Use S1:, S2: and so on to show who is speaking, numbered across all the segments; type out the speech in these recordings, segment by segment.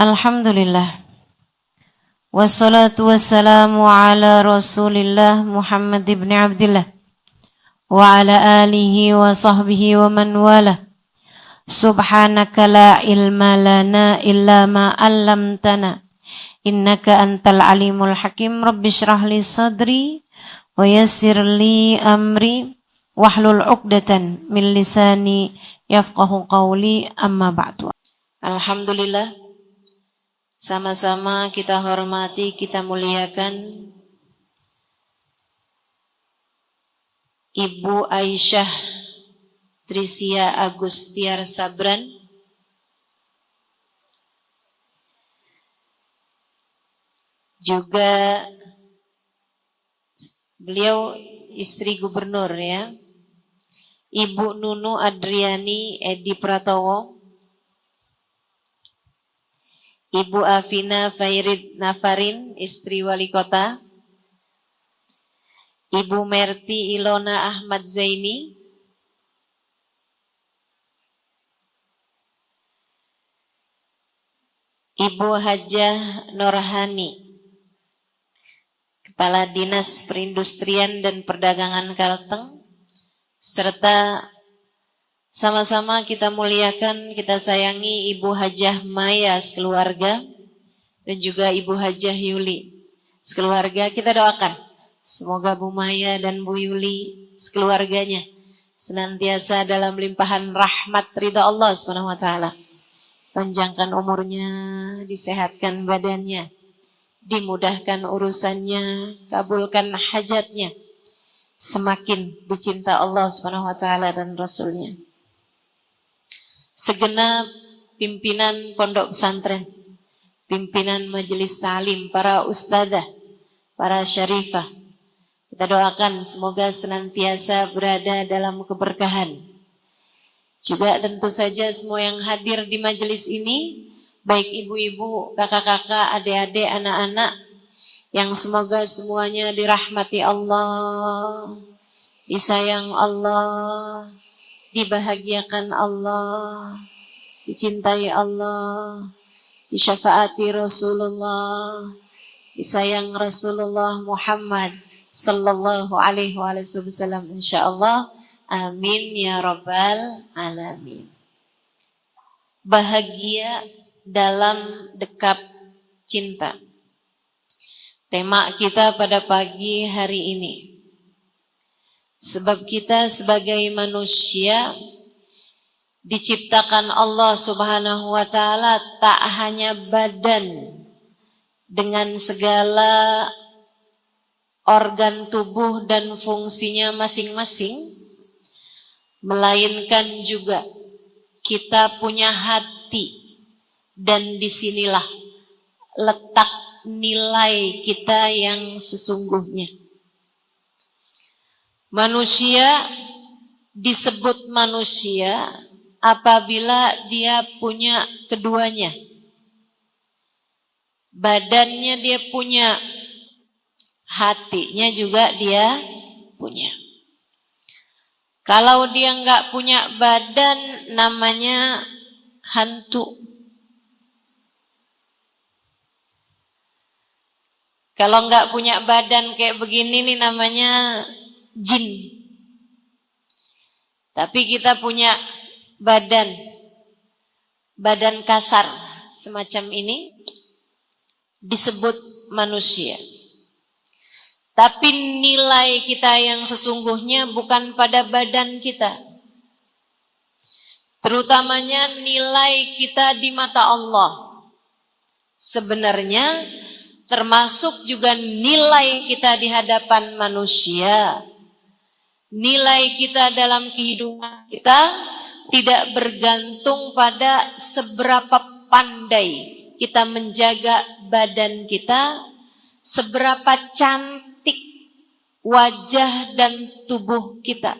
S1: Alhamdulillah. Wassalatu wassalamu ala Rasulillah Muhammad ibn Abdillah wa ala alihi wa sahbihi wa man wala. Subhanaka la ilma lana illa ma 'allamtana innaka antal alimul hakim. Rabbi shrah li sadri wa yassir li amri wahlul 'uqdatan min lisani yafqahu qawli, amma ba'du. Alhamdulillah, sama-sama kita hormati, kita muliakan Ibu Aisyah Trisia Agustiar Sabran, juga beliau istri gubernur ya, Ibu Nunu Adriani Edi Pratowo, Ibu Afina Fairid Nafarin, istri wali kota, Ibu Merti Ilona Ahmad Zaini, Ibu Hajah Norhani, Kepala Dinas Perindustrian dan Perdagangan Kalteng, serta sama-sama kita muliakan, kita sayangi Ibu Hajah Maya sekeluarga dan juga Ibu Hajah Yuli sekeluarga. Kita doakan semoga Bu Maya dan Bu Yuli sekeluarganya senantiasa dalam limpahan rahmat ridha Allah Subhanahu wa taala. Panjangkan umurnya, disehatkan badannya, dimudahkan urusannya, kabulkan hajatnya, semakin dicinta Allah Subhanahu wa taala dan Rasulnya. Segenap pimpinan pondok pesantren, pimpinan majelis ta'lim, para ustadzah, para syarifah, kita doakan semoga senantiasa berada dalam keberkahan. Juga tentu saja semua yang hadir di majelis ini, baik ibu-ibu, kakak-kakak, adik-adik, anak-anak, yang semoga semuanya dirahmati Allah, disayang Allah, dibahagiakan Allah, dicintai Allah, disyafaati Rasulullah, disayang Rasulullah Muhammad sallallahu alaihi wasallam, insyaallah. Amin ya rabbal alamin. Bahagia dalam dekap cinta, tema kita pada pagi hari ini. Sebab kita sebagai manusia diciptakan Allah Subhanahu wa taala tak hanya badan dengan segala organ tubuh dan fungsinya masing-masing, melainkan juga kita punya hati, dan disinilah letak nilai kita yang sesungguhnya. Manusia disebut manusia apabila dia punya keduanya. Badannya dia punya, hatinya juga dia punya. Kalau dia nggak punya badan, namanya hantu. Kalau nggak punya badan kayak begini nih, namanya jin. Tapi kita punya badan kasar semacam ini, disebut manusia. Tapi nilai kita yang sesungguhnya bukan pada badan kita, terutamanya nilai kita di mata Allah. Sebenarnya termasuk juga nilai kita di hadapan manusia. Nilai kita dalam kehidupan kita tidak bergantung pada seberapa pandai kita menjaga badan kita, seberapa cantik wajah dan tubuh kita.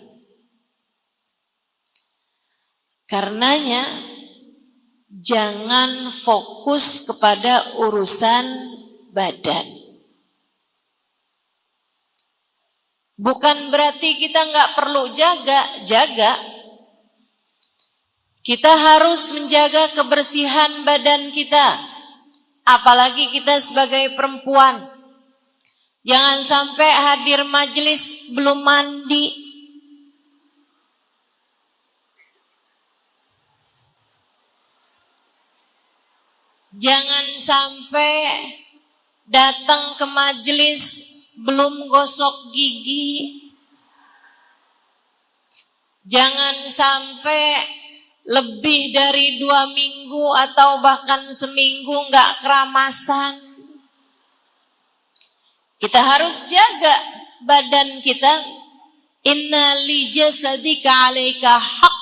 S1: Karenanya jangan fokus kepada urusan badan. Bukan berarti kita nggak perlu jaga. Kita harus menjaga kebersihan badan kita. Apalagi kita sebagai perempuan. Jangan sampai hadir majelis belum mandi. Jangan sampai datang ke majelis belum gosok gigi. Jangan sampai lebih dari 2 minggu atau bahkan seminggu nggak keramasan. Kita harus jaga badan kita. Inna li jasadika 'alaika haq.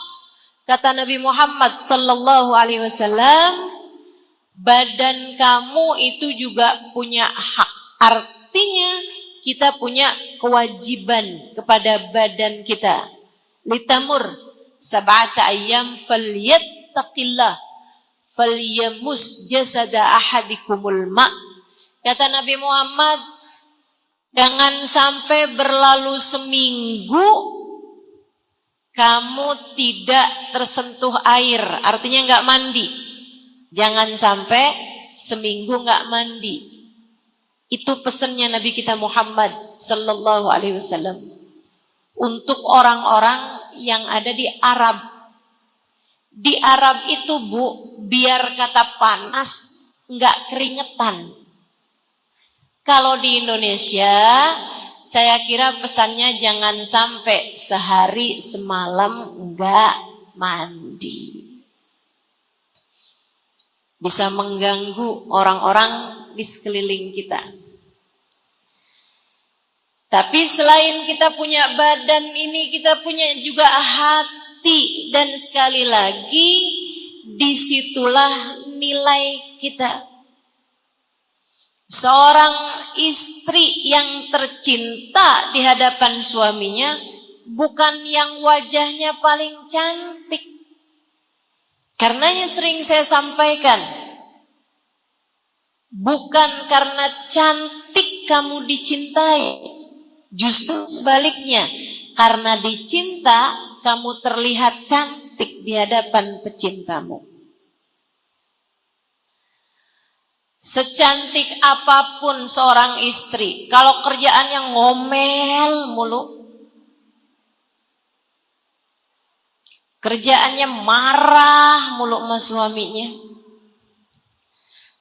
S1: Kata Nabi Muhammad sallallahu alaihi wasallam, badan kamu itu juga punya hak. Artinya kita punya kewajiban kepada badan kita. Litamur sab'ata ayyam falyattaqillah falyamus jasada ahadikumul ma'. Kata Nabi Muhammad, jangan sampai berlalu seminggu kamu tidak tersentuh air, artinya nggak mandi. Jangan sampai seminggu nggak mandi. Itu pesannya Nabi kita Muhammad sallallahu alaihi wasallam untuk orang-orang yang ada di Arab. Di Arab itu, Bu, biar kata panas nggak keringetan. Kalau di Indonesia, saya kira pesannya jangan sampai sehari semalam nggak mandi. Bisa mengganggu orang-orang di sekeliling kita. Tapi selain kita punya badan ini, kita punya juga hati. Dan sekali lagi, disitulah nilai kita. Seorang istri yang tercinta di hadapan suaminya bukan yang wajahnya paling cantik. Karenanya sering saya sampaikan, bukan karena cantik kamu dicintai, justru sebaliknya, karena dicinta kamu terlihat cantik di hadapan pecintamu. Secantik apapun seorang istri, kalau kerjaannya ngomel mulu, kerjaannya marah mulu sama suaminya,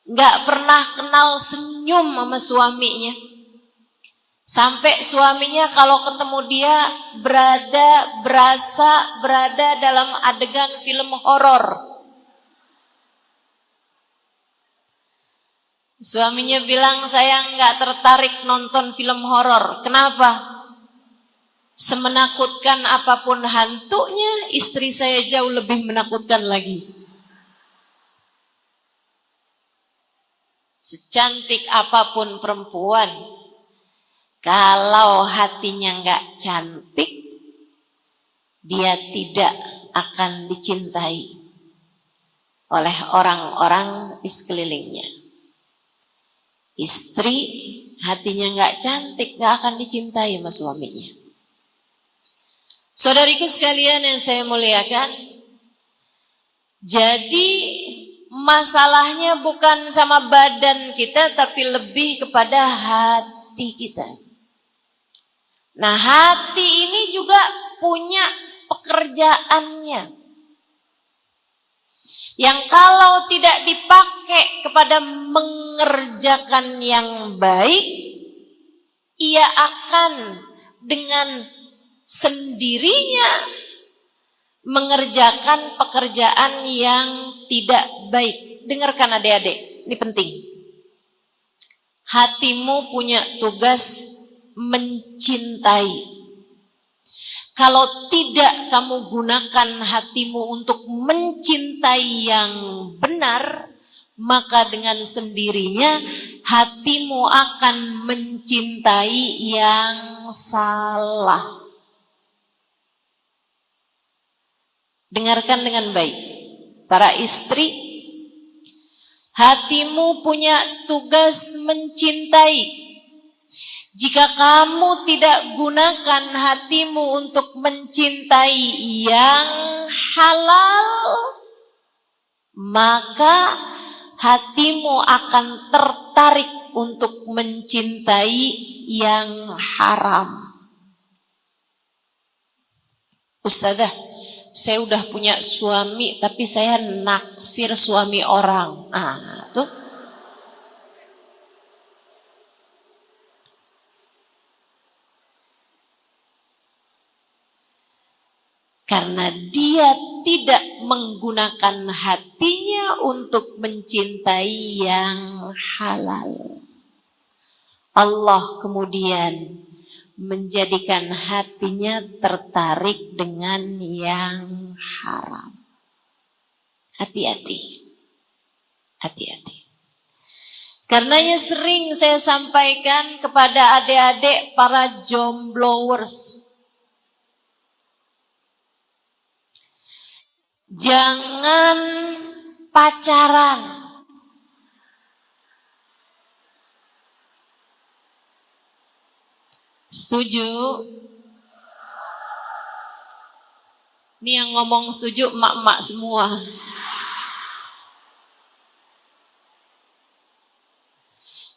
S1: nggak pernah kenal senyum sama suaminya, sampai suaminya kalau ketemu dia berada dalam adegan film horor. Suaminya bilang, saya nggak tertarik nonton film horor. Kenapa? Semenakutkan apapun hantunya, istri saya jauh lebih menakutkan lagi. Secantik apapun perempuan, kalau hatinya nggak cantik, dia tidak akan dicintai oleh orang-orang di sekelilingnya. Istri hatinya nggak cantik, nggak akan dicintai sama suaminya. Saudariku sekalian yang saya muliakan, jadi masalahnya bukan sama badan kita, tapi lebih kepada hati kita. Nah, hati ini juga punya pekerjaannya, yang kalau tidak dipakai kepada mengerjakan yang baik, ia akan dengan sendirinya mengerjakan pekerjaan yang tidak baik. Dengarkan adik-adik, ini penting. Hatimu punya tugas mencintai. Kalau tidak kamu gunakan hatimu untuk mencintai yang benar, maka dengan sendirinya hatimu akan mencintai yang salah. Dengarkan dengan baik, para istri, hatimu punya tugas mencintai. Jika kamu tidak gunakan hatimu untuk mencintai yang halal, maka hatimu akan tertarik untuk mencintai yang haram. Ustazah, saya udah punya suami tapi saya naksir suami orang. Tuh. Karena dia tidak menggunakan hatinya untuk mencintai yang halal. Allah kemudian menjadikan hatinya tertarik dengan yang haram. Hati-hati. Hati-hati. Karenanya sering saya sampaikan kepada adik-adik para jomblowers, jangan pacaran. Setuju? Ini yang ngomong setuju emak-emak semua.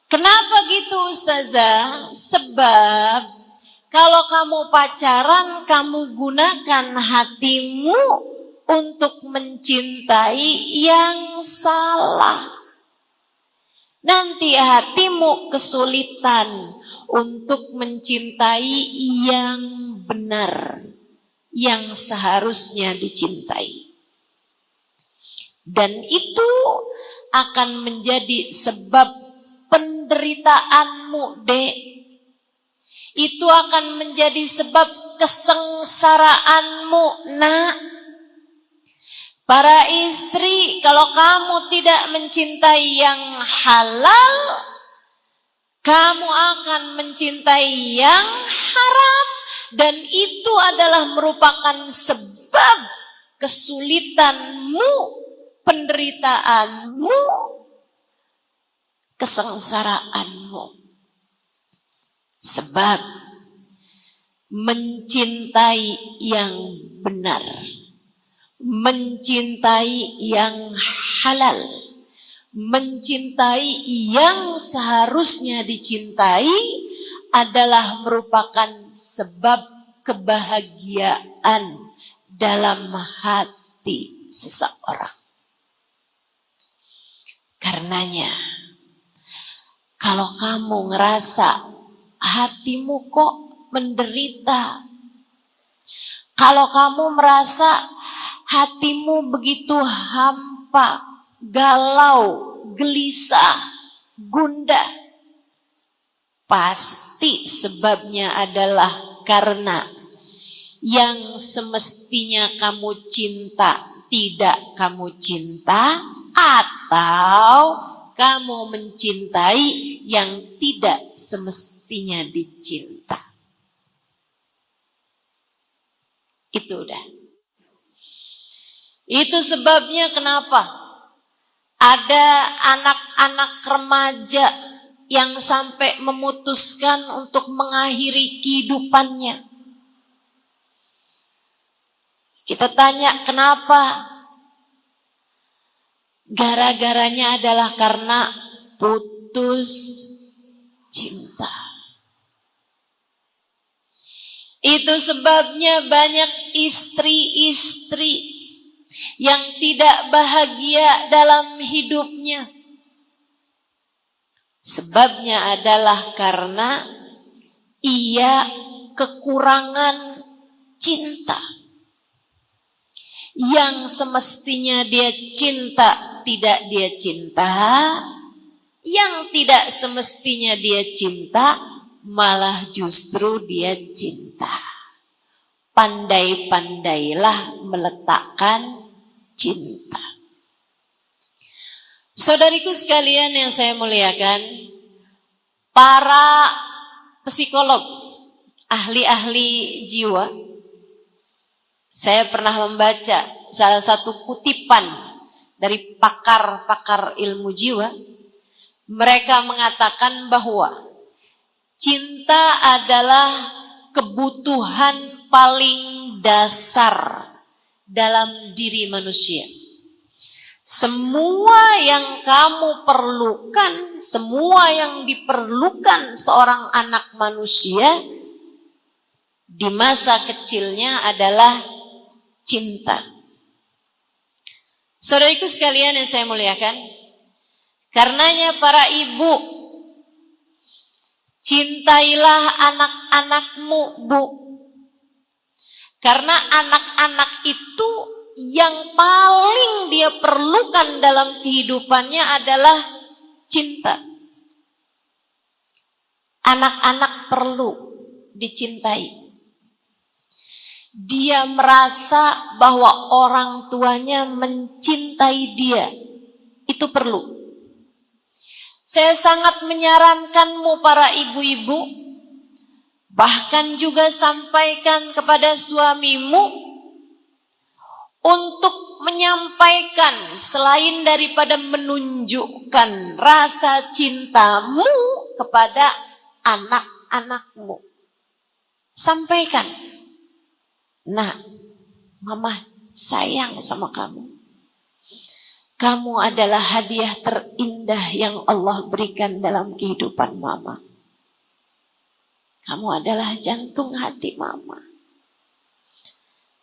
S1: Kenapa gitu Ustazah? Sebab kalau kamu pacaran, kamu gunakan hatimu untuk mencintai yang salah. Nanti hatimu kesulitan untuk mencintai yang benar, yang seharusnya dicintai. Dan itu akan menjadi sebab penderitaanmu, Dek. Itu akan menjadi sebab kesengsaraanmu, Nak. Para istri, kalau kamu tidak mencintai yang halal, kamu akan mencintai yang haram. Dan itu adalah merupakan sebab kesulitanmu, penderitaanmu, kesengsaraanmu. Sebab mencintai yang benar, mencintai yang halal, mencintai yang seharusnya dicintai adalah merupakan sebab kebahagiaan dalam hati seseorang. Karenanya, kalau kamu ngerasa hatimu kok menderita, kalau kamu merasa hatimu begitu hampa, galau, gelisah, gundah, pasti sebabnya adalah karena yang semestinya kamu cinta tidak kamu cinta, atau kamu mencintai yang tidak semestinya dicinta. Itu udah. Itu sebabnya kenapa ada anak-anak remaja yang sampai memutuskan untuk mengakhiri kehidupannya. Kita tanya kenapa? Gara-garanya adalah karena putus cinta. Itu sebabnya banyak istri-istri yang tidak bahagia dalam hidupnya. Sebabnya adalah karena ia kekurangan cinta. Yang semestinya dia cinta tidak dia cinta, yang tidak semestinya dia cinta malah justru dia cinta. Pandai-pandailah meletakkan cinta. Saudariku sekalian yang saya muliakan, para psikolog, ahli-ahli jiwa, saya pernah membaca salah satu kutipan dari pakar-pakar ilmu jiwa. Mereka mengatakan bahwa cinta adalah kebutuhan paling dasar dalam diri manusia. Semua yang kamu perlukan, semua yang diperlukan seorang anak manusia di masa kecilnya adalah cinta. Saudariku sekalian yang saya muliakan, karenanya para ibu, cintailah anak-anakmu, Bu. Karena anak-anak itu yang paling dia perlukan dalam kehidupannya adalah cinta. Anak-anak perlu dicintai. Dia merasa bahwa orang tuanya mencintai dia. Itu perlu. Saya sangat menyarankanmu para ibu-ibu, bahkan juga sampaikan kepada suamimu, untuk menyampaikan selain daripada menunjukkan rasa cintamu kepada anak-anakmu. Sampaikan, "Nak, Mama sayang sama kamu. Kamu adalah hadiah terindah yang Allah berikan dalam kehidupan Mama. Kamu adalah jantung hati Mama.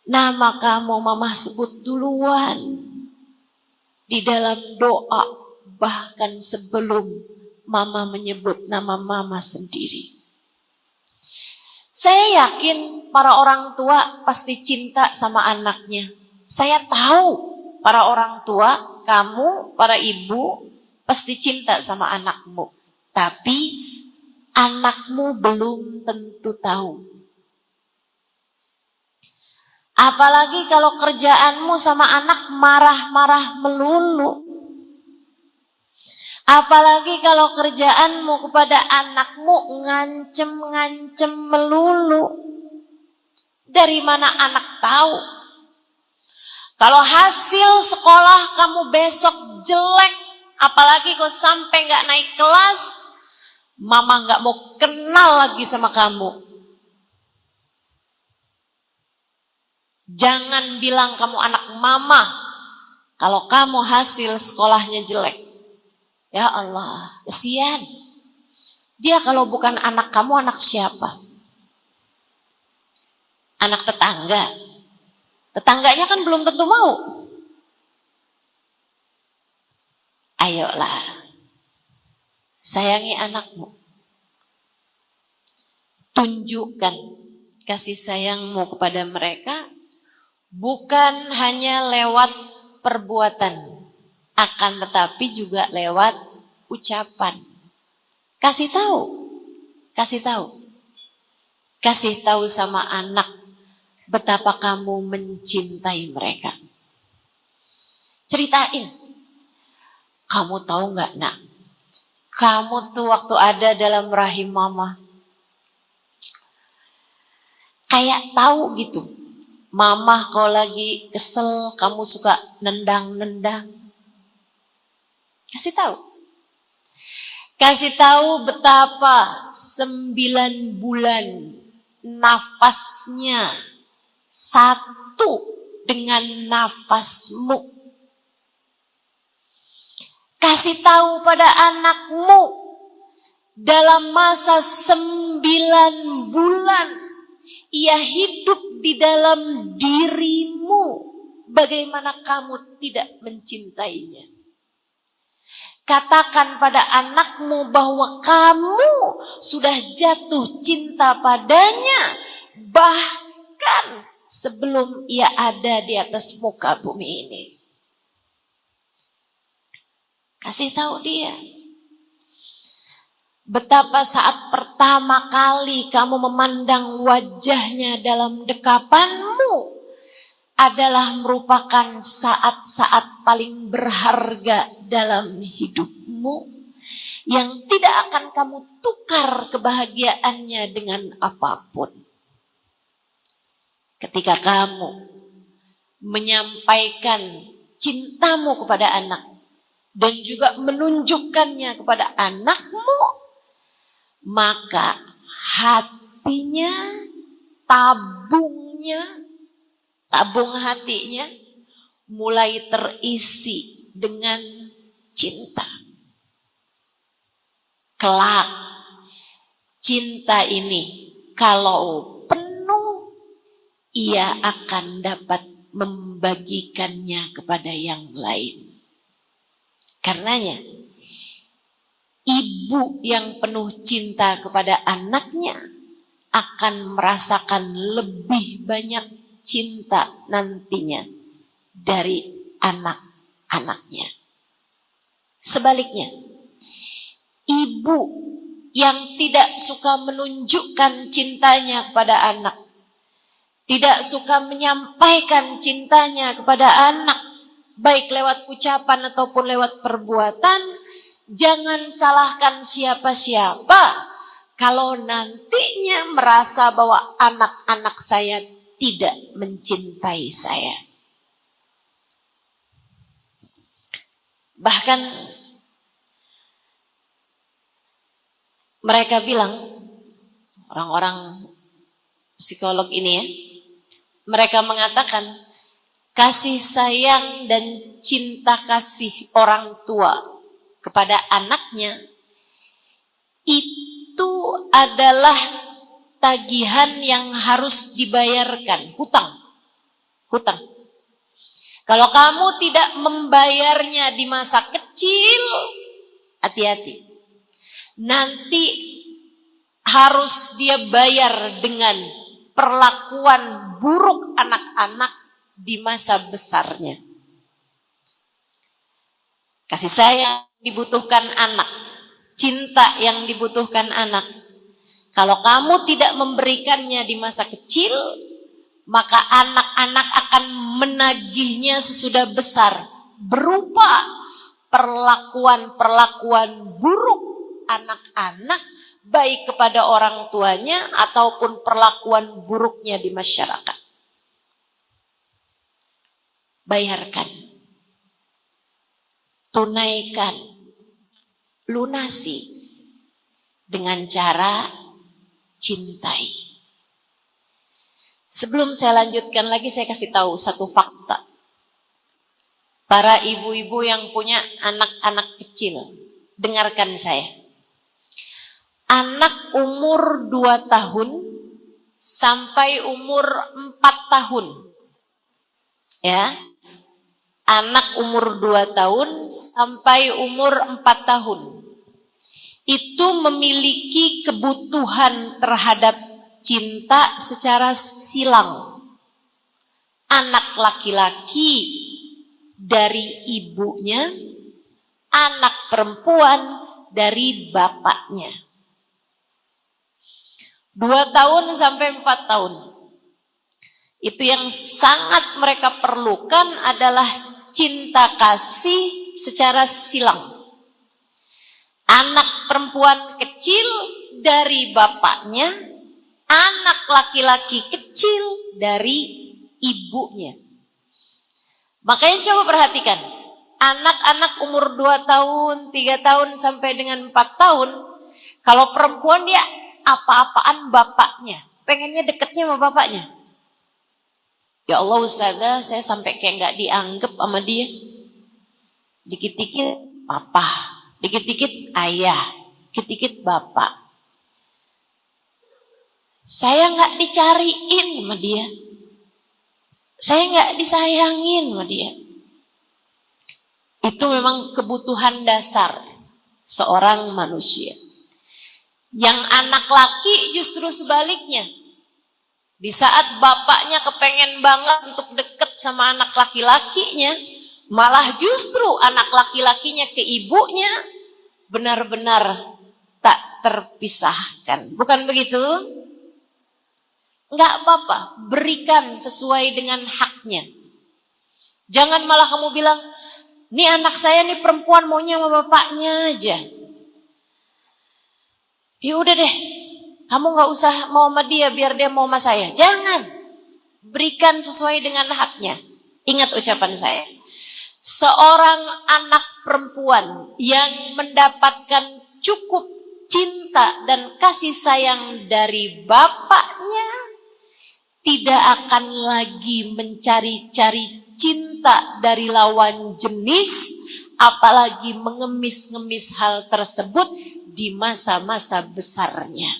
S1: Nama kamu Mama sebut duluan di dalam doa, bahkan sebelum Mama menyebut nama Mama sendiri." Saya yakin para orang tua pasti cinta sama anaknya. Saya tahu para orang tua, kamu, para ibu, pasti cinta sama anakmu. Tapi anakmu belum tentu tahu. Apalagi kalau kerjaanmu sama anak marah-marah melulu. Apalagi kalau kerjaanmu kepada anakmu ngancem-ngancem melulu. Dari mana anak tahu? Kalau hasil sekolah kamu besok jelek, apalagi kau sampai gak naik kelas, Mama gak mau kenal lagi sama kamu. Jangan bilang kamu anak Mama kalau kamu hasil sekolahnya jelek. Ya Allah, kesian. Dia kalau bukan anak kamu, anak siapa? Anak tetangga. Tetangganya kan belum tentu mau. Ayolah, sayangi anakmu. Tunjukkan kasih sayangmu kepada mereka, bukan hanya lewat perbuatan, akan tetapi juga lewat ucapan. Kasih tahu. Kasih tahu. Kasih tahu sama anak betapa kamu mencintai mereka. Ceritain. Kamu tahu gak, Nak? Kamu tuh waktu ada dalam rahim Mama, kayak tahu gitu. Mama kalau lagi kesel, kamu suka nendang-nendang. Kasih tahu. Kasih tahu betapa 9 bulan nafasnya satu dengan nafasmu. Kasih tahu pada anakmu dalam masa 9 bulan ia hidup di dalam dirimu, bagaimana kamu tidak mencintainya. Katakan pada anakmu bahwa kamu sudah jatuh cinta padanya, bahkan sebelum ia ada di atas muka bumi ini. Kasih tahu dia. Betapa saat pertama kali kamu memandang wajahnya dalam dekapanmu adalah merupakan saat-saat paling berharga dalam hidupmu yang tidak akan kamu tukar kebahagiaannya dengan apapun. Ketika kamu menyampaikan cintamu kepada anak dan juga menunjukkannya kepada anakmu, maka hatinya, tabung hatinya mulai terisi dengan cinta. Kelak cinta ini kalau penuh, ia akan dapat membagikannya kepada yang lain. Karenanya ibu yang penuh cinta kepada anaknya akan merasakan lebih banyak cinta nantinya dari anak-anaknya. Sebaliknya, ibu yang tidak suka menunjukkan cintanya kepada anak, tidak suka menyampaikan cintanya kepada anak, baik lewat ucapan ataupun lewat perbuatan, jangan salahkan siapa-siapa kalau nantinya merasa bahwa anak-anak saya tidak mencintai saya. Bahkan mereka bilang, orang-orang psikolog ini ya, mereka mengatakan kasih sayang dan cinta kasih orang tua kepada anaknya itu adalah tagihan yang harus dibayarkan, hutang. Kalau kamu tidak membayarnya di masa kecil, hati-hati. Nanti harus dia bayar dengan perlakuan buruk anak-anak di masa besarnya. Kasih sayang dibutuhkan anak, cinta yang dibutuhkan anak. Kalau kamu tidak memberikannya di masa kecil, maka anak-anak akan menagihnya sesudah besar berupa perlakuan-perlakuan buruk anak-anak baik kepada orang tuanya ataupun perlakuan buruknya di masyarakat. Bayarkan, tunaikan, lunasi dengan cara cintai. Sebelum saya lanjutkan lagi, saya kasih tahu satu fakta. Para ibu-ibu yang punya anak-anak kecil, dengarkan saya. Anak umur 2 tahun sampai umur 4 tahun. Ya. Anak umur 2 tahun sampai umur 4 tahun. Itu memiliki kebutuhan terhadap cinta secara silang. Anak laki-laki dari ibunya, anak perempuan dari bapaknya. 2 tahun sampai 4 tahun. Itu yang sangat mereka perlukan adalah cinta kasih secara silang. Anak perempuan kecil dari bapaknya, anak laki-laki kecil dari ibunya. Makanya coba perhatikan, anak-anak umur 2 tahun, 3 tahun sampai dengan 4 tahun, kalau perempuan dia apa-apaan bapaknya, pengennya deketnya sama bapaknya. Ya Allah Ustazah, saya sampai kayak gak dianggap sama dia. Dikit-dikit papa, dikit-dikit ayah, dikit-dikit bapak. Saya gak dicariin sama dia. Saya gak disayangin sama dia. Itu memang kebutuhan dasar seorang manusia. Yang anak laki justru sebaliknya. Di saat bapaknya kepengen banget untuk deket sama anak laki-lakinya, malah justru anak laki-lakinya ke ibunya benar-benar tak terpisahkan. Bukan begitu? Enggak apa-apa, berikan sesuai dengan haknya. Jangan malah kamu bilang, nih anak saya nih perempuan maunya sama bapaknya aja. Ya udah deh, kamu gak usah mau sama dia biar dia mau sama saya. Jangan, berikan sesuai dengan haknya. Ingat ucapan saya. Seorang anak perempuan yang mendapatkan cukup cinta dan kasih sayang dari bapaknya, tidak akan lagi mencari-cari cinta dari lawan jenis, apalagi mengemis-ngemis hal tersebut di masa-masa besarnya.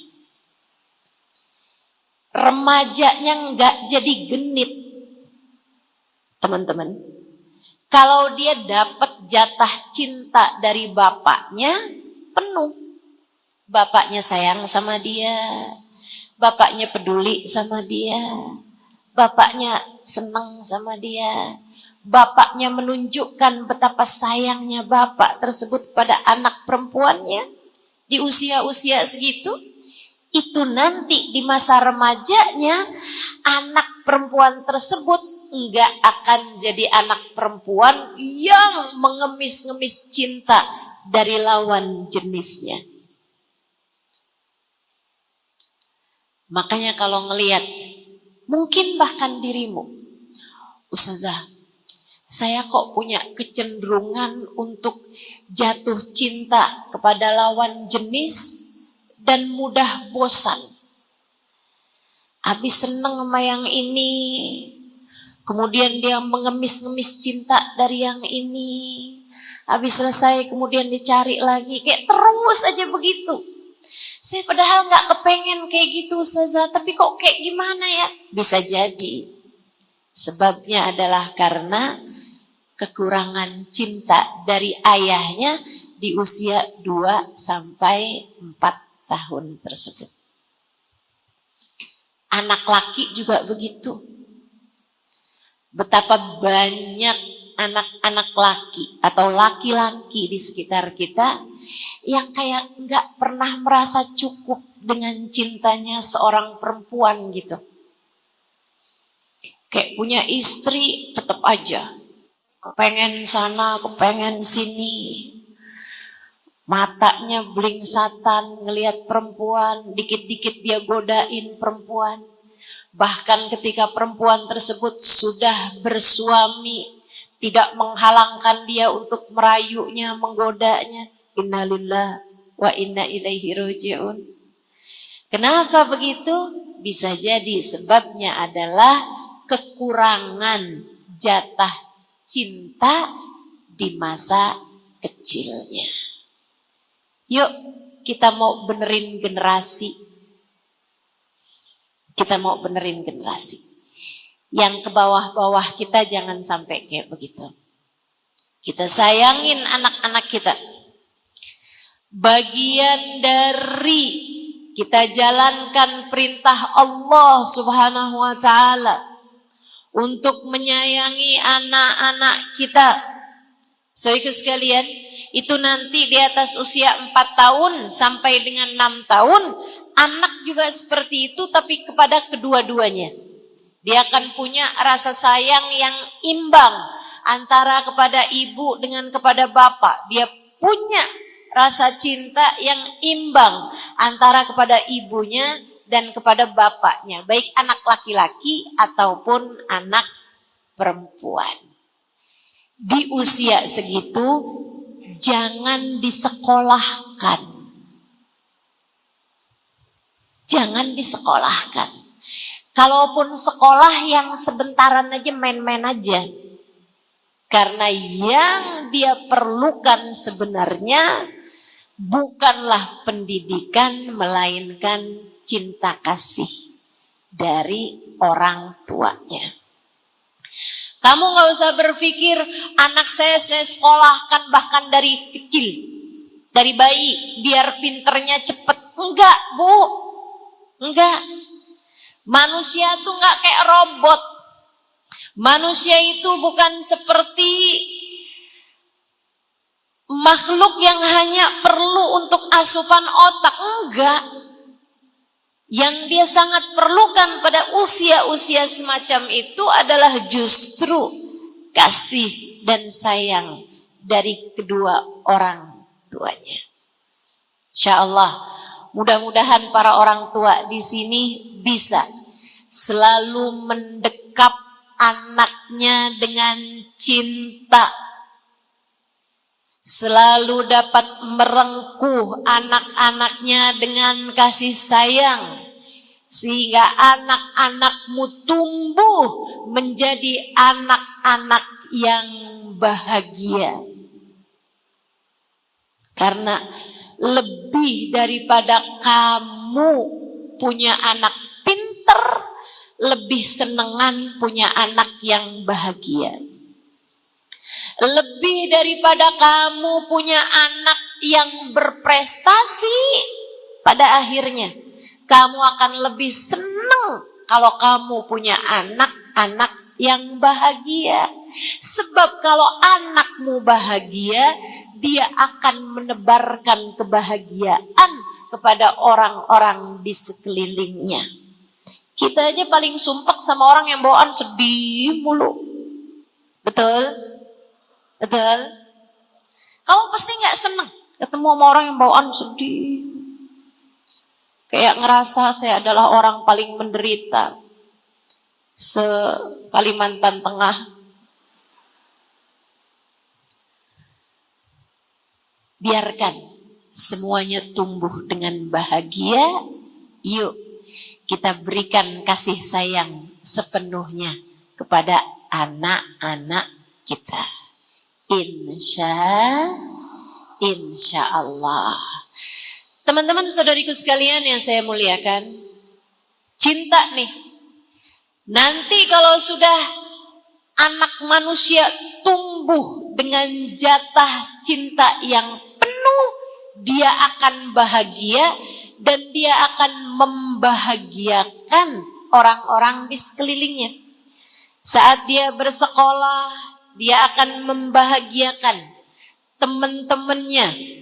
S1: Remajanya nggak jadi genit, teman-teman. Kalau dia dapat jatah cinta dari bapaknya, penuh. Bapaknya sayang sama dia, bapaknya peduli sama dia, bapaknya senang sama dia, bapaknya menunjukkan betapa sayangnya bapak tersebut pada anak perempuannya di usia-usia segitu. Itu nanti di masa remajanya anak perempuan tersebut enggak akan jadi anak perempuan yang mengemis-ngemis cinta dari lawan jenisnya. Makanya kalau ngelihat, mungkin bahkan dirimu, Ustazah, saya kok punya kecenderungan untuk jatuh cinta kepada lawan jenis dan mudah bosan. Habis seneng sama yang ini, kemudian dia mengemis-ngemis cinta dari yang ini. Habis selesai kemudian dicari lagi. Kayak terus aja begitu. Saya padahal gak kepengen kayak gitu Ustazah. Tapi kok kayak gimana ya? Bisa jadi. Sebabnya adalah karena kekurangan cinta dari ayahnya di usia 2 sampai 4 tahun tersebut. Anak laki juga begitu. Betapa banyak anak-anak laki atau laki-laki di sekitar kita yang kayak nggak pernah merasa cukup dengan cintanya seorang perempuan gitu. Kayak punya istri tetap aja kepengen sana, kepengen sini. Matanya blingsatan ngelihat perempuan, dikit-dikit dia godain perempuan. Bahkan ketika perempuan tersebut sudah bersuami, tidak menghalangkan dia untuk merayunya, menggodanya. Innalillah wa inna ilaihi raji'un. Kenapa begitu? Bisa jadi sebabnya adalah kekurangan jatah cinta di masa kecilnya. Yuk kita mau benerin generasi. Kita mau benerin generasi. Yang ke bawah-bawah kita jangan sampai kayak begitu. Kita sayangin anak-anak kita. Bagian dari kita jalankan perintah Allah Subhanahu wa ta'ala untuk menyayangi anak-anak kita. Saudaraku sekalian, itu nanti di atas usia 4 tahun sampai dengan 6 tahun, anak juga seperti itu tapi kepada kedua-duanya. Dia akan punya rasa sayang yang imbang antara kepada ibu dengan kepada bapak. Dia punya rasa cinta yang imbang antara kepada ibunya dan kepada bapaknya, baik anak laki-laki ataupun anak perempuan. Di usia segitu jangan disekolahkan. Jangan disekolahkan. Kalaupun sekolah yang sebentaran aja, main-main aja. Karena yang dia perlukan sebenarnya bukanlah pendidikan, melainkan cinta kasih dari orang tuanya. Kamu gak usah berpikir anak saya sekolahkan bahkan dari kecil, dari bayi, biar pinternya cepet. Enggak, Bu. Enggak. Manusia tuh gak kayak robot. Manusia itu bukan seperti makhluk yang hanya perlu untuk asupan otak. Enggak. Yang dia sangat perlukan pada usia-usia semacam itu adalah justru kasih dan sayang dari kedua orang tuanya. Insya Allah, mudah-mudahan para orang tua di sini bisa selalu mendekap anaknya dengan cinta, selalu dapat merengkuh anak-anaknya dengan kasih sayang, sehingga anak-anakmu tumbuh menjadi anak-anak yang bahagia. Karena lebih daripada kamu punya anak pinter, lebih senengan punya anak yang bahagia. Lebih daripada kamu punya anak yang berprestasi, pada akhirnya kamu akan lebih senang kalau kamu punya anak-anak yang bahagia. Sebab kalau anakmu bahagia, dia akan menebarkan kebahagiaan kepada orang-orang di sekelilingnya. Kita aja paling sumpek sama orang yang bawaan sedih mulu. Betul? Betul? Kamu pasti gak senang ketemu sama orang yang bawaan sedih. Kayak ngerasa saya adalah orang paling menderita se-Kalimantan Tengah. Biarkan semuanya tumbuh dengan bahagia. Yuk kita berikan kasih sayang sepenuhnya kepada anak-anak kita. Insya Allah. Teman-teman saudariku sekalian yang saya muliakan, cinta nih. Nanti kalau sudah anak manusia tumbuh dengan jatah cinta yang penuh, dia akan bahagia dan dia akan membahagiakan orang-orang di sekelilingnya. Saat dia bersekolah, dia akan membahagiakan teman-temannya.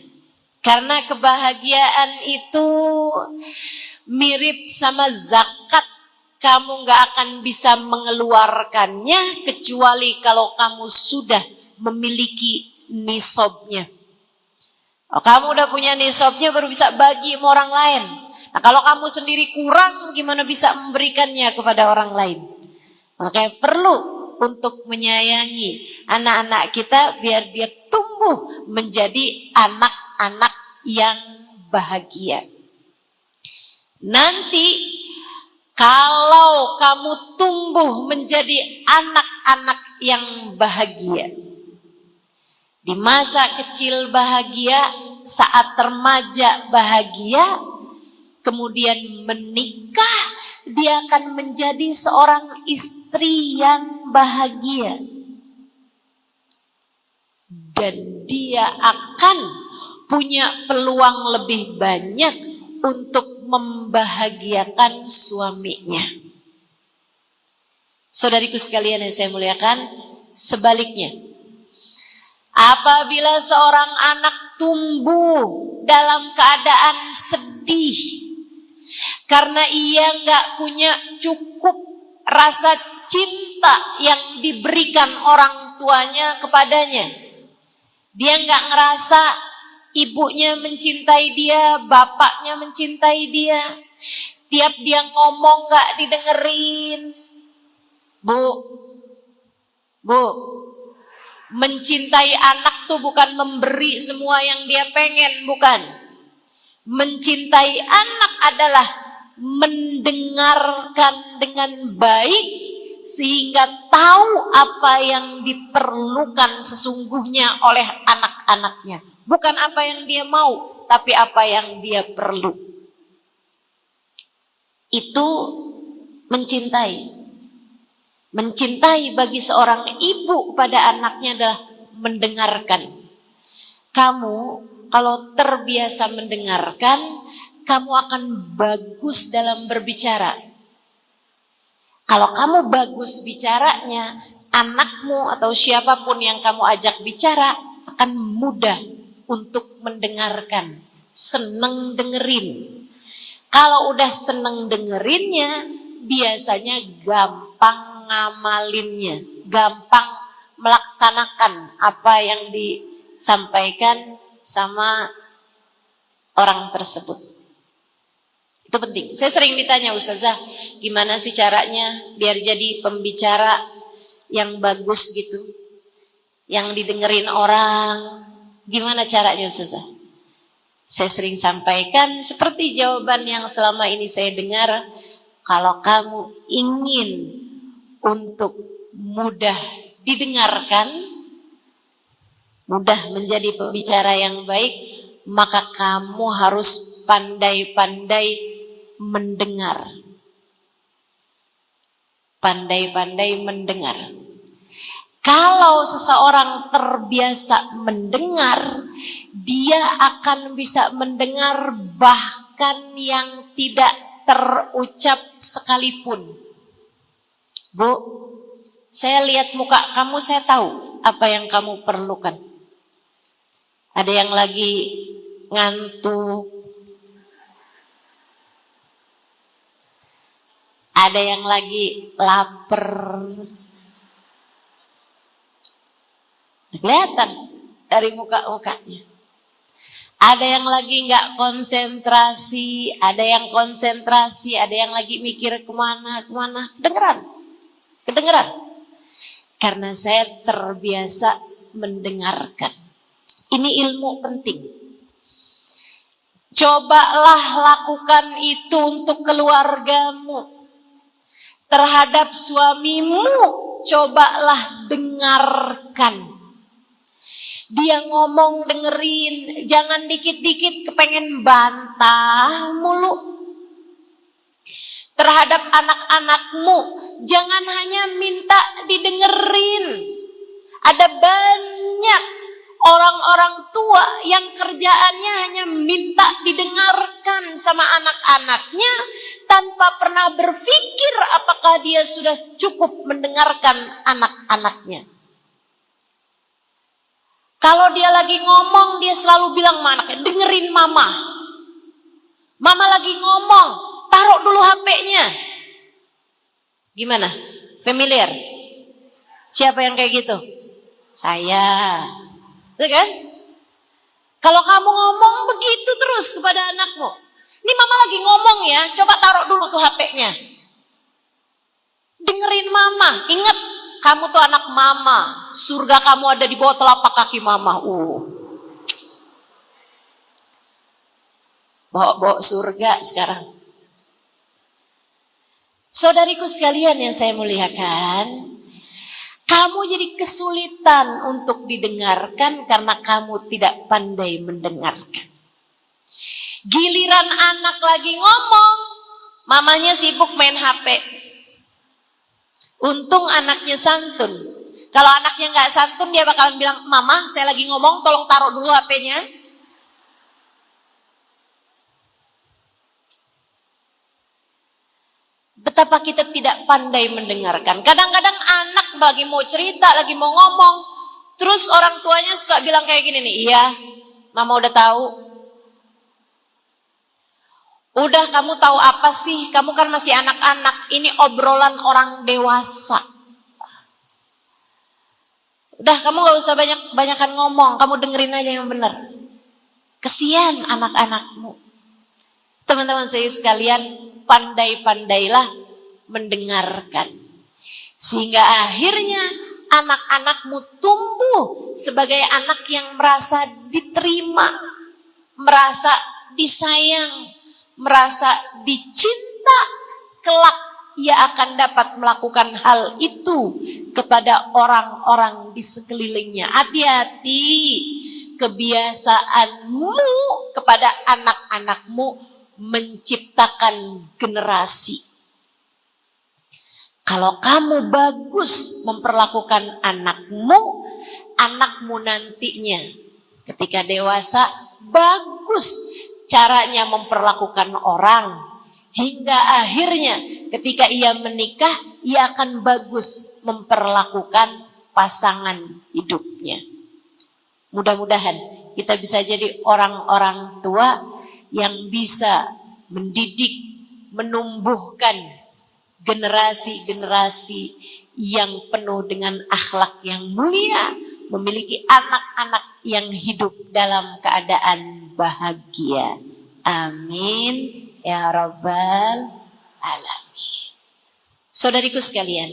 S1: Karena kebahagiaan itu mirip sama zakat. Kamu gak akan bisa mengeluarkannya kecuali kalau kamu sudah memiliki nisabnya. Oh, kamu udah punya nisabnya baru bisa bagi sama orang lain. Nah, kalau kamu sendiri kurang, gimana bisa memberikannya kepada orang lain? Makanya perlu untuk menyayangi anak-anak kita biar dia tumbuh menjadi anak-anak yang bahagia. Nanti kalau kamu tumbuh menjadi anak-anak yang bahagia, di masa kecil bahagia, saat remaja bahagia, kemudian menikah, dia akan menjadi seorang istri yang bahagia. Dan dia akan punya peluang lebih banyak untuk membahagiakan suaminya. Saudariku sekalian yang saya muliakan, sebaliknya, apabila seorang anak tumbuh dalam keadaan sedih karena ia gak punya cukup rasa cinta yang diberikan orang tuanya kepadanya, dia gak ngerasa ibunya mencintai dia, bapaknya mencintai dia, tiap dia ngomong gak didengerin. Bu, mencintai anak tuh bukan memberi semua yang dia pengen, bukan. Mencintai anak adalah mendengarkan dengan baik sehingga tahu apa yang diperlukan sesungguhnya oleh anak-anaknya. Bukan apa yang dia mau, tapi apa yang dia perlu. Itu mencintai. Mencintai bagi seorang ibu pada anaknya adalah mendengarkan. Kamu kalau terbiasa mendengarkan, kamu akan bagus dalam berbicara. Kalau kamu bagus bicaranya, anakmu atau siapapun yang kamu ajak bicara akan mudah untuk mendengarkan, seneng dengerin. Kalau udah seneng dengerinnya, biasanya gampang ngamalinnya, gampang melaksanakan apa yang disampaikan sama orang tersebut. Itu penting. Saya sering ditanya, Ustazah, gimana sih caranya biar jadi pembicara yang bagus gitu, yang didengerin orang? Gimana caranya, Ustazah? Saya sering sampaikan seperti jawaban yang selama ini saya dengar, Kalau kamu ingin untuk mudah didengarkan, mudah menjadi pembicara yang baik, maka kamu harus pandai-pandai mendengar. Pandai-pandai mendengar. Kalau seseorang terbiasa mendengar, dia akan bisa mendengar bahkan yang tidak terucap sekalipun. Bu, saya lihat muka kamu, saya tahu apa yang kamu perlukan. Ada yang lagi ngantuk, ada yang lagi lapar. Kelihatan dari muka-mukanya. Ada yang lagi nggak konsentrasi, ada yang konsentrasi, ada yang lagi mikir kemana. Kedengeran. Karena saya terbiasa mendengarkan. Ini ilmu penting. Cobalah lakukan itu untuk keluargamu. Terhadap suamimu, cobalah dengarkan. Dia ngomong dengerin, jangan dikit-dikit kepengen bantah mulu. Terhadap anak-anakmu, jangan hanya minta didengerin. Ada banyak orang-orang tua yang kerjaannya hanya minta didengarkan sama anak-anaknya tanpa pernah berpikir apakah dia sudah cukup mendengarkan anak-anaknya. Kalau dia lagi ngomong, dia selalu bilang sama anaknya, dengerin mama. Mama lagi ngomong, taruh dulu HP-nya. Gimana? Familiar? Siapa yang kayak gitu? Saya. Itu kan? Kalau kamu ngomong begitu terus kepada anakmu. Ini mama lagi ngomong ya, coba taruh dulu tuh HP-nya. Dengerin mama, ingat kamu tuh anak mama. Surga kamu ada di bawah telapak kaki mama. Bawa surga sekarang. Saudariku sekalian yang saya muliakan, kamu jadi kesulitan untuk didengarkan karena kamu tidak pandai mendengarkan. Giliran anak lagi ngomong, mamanya sibuk main HP. Untung anaknya santun. Kalau anaknya nggak santun, dia bakalan bilang, mama saya lagi ngomong, tolong taruh dulu HP-nya. Betapa kita tidak pandai mendengarkan. Kadang-kadang anak lagi mau cerita, lagi mau ngomong, terus orang tuanya suka bilang kayak gini nih, iya mama udah tahu. Udah, kamu tahu apa sih? Kamu kan masih anak-anak. Ini obrolan orang dewasa. Udah, kamu gak usah banyakan ngomong. Kamu dengerin aja yang benar. Kesian anak-anakmu. Teman-teman saya sekalian, pandai-pandailah mendengarkan. Sehingga akhirnya anak-anakmu tumbuh sebagai anak yang merasa diterima, merasa disayang, merasa dicinta. Kelak ia akan dapat melakukan hal itu kepada orang-orang di sekelilingnya. Hati-hati, kebiasaanmu kepada anak-anakmu menciptakan generasi. Kalau kamu bagus memperlakukan anakmu, anakmu nantinya ketika dewasa bagus caranya memperlakukan orang, hingga akhirnya ketika ia menikah, ia akan bagus memperlakukan pasangan hidupnya. Mudah-mudahan kita bisa jadi orang-orang tua yang bisa mendidik, menumbuhkan generasi-generasi yang penuh dengan akhlak yang mulia, memiliki anak-anak yang hidup dalam keadaan bahagia. Amin ya rabbal alamin. Saudariku sekalian,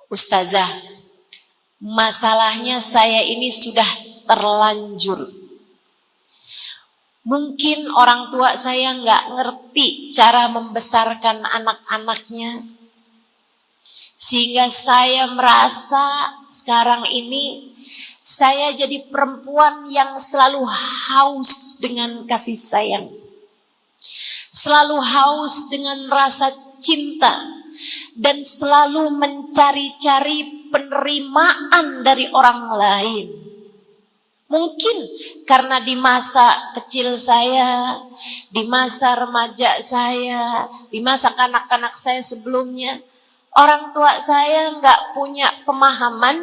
S1: ustazah, masalahnya saya ini sudah terlanjur Mungkin orang tua saya nggak ngerti cara membesarkan anak-anaknya, sehingga saya merasa sekarang ini saya jadi perempuan yang selalu haus dengan kasih sayang, selalu haus dengan rasa cinta, dan selalu mencari-cari penerimaan dari orang lain. Mungkin karena di masa kecil saya, di masa remaja saya, di masa kanak-kanak saya sebelumnya, orang tua saya nggak punya pemahaman,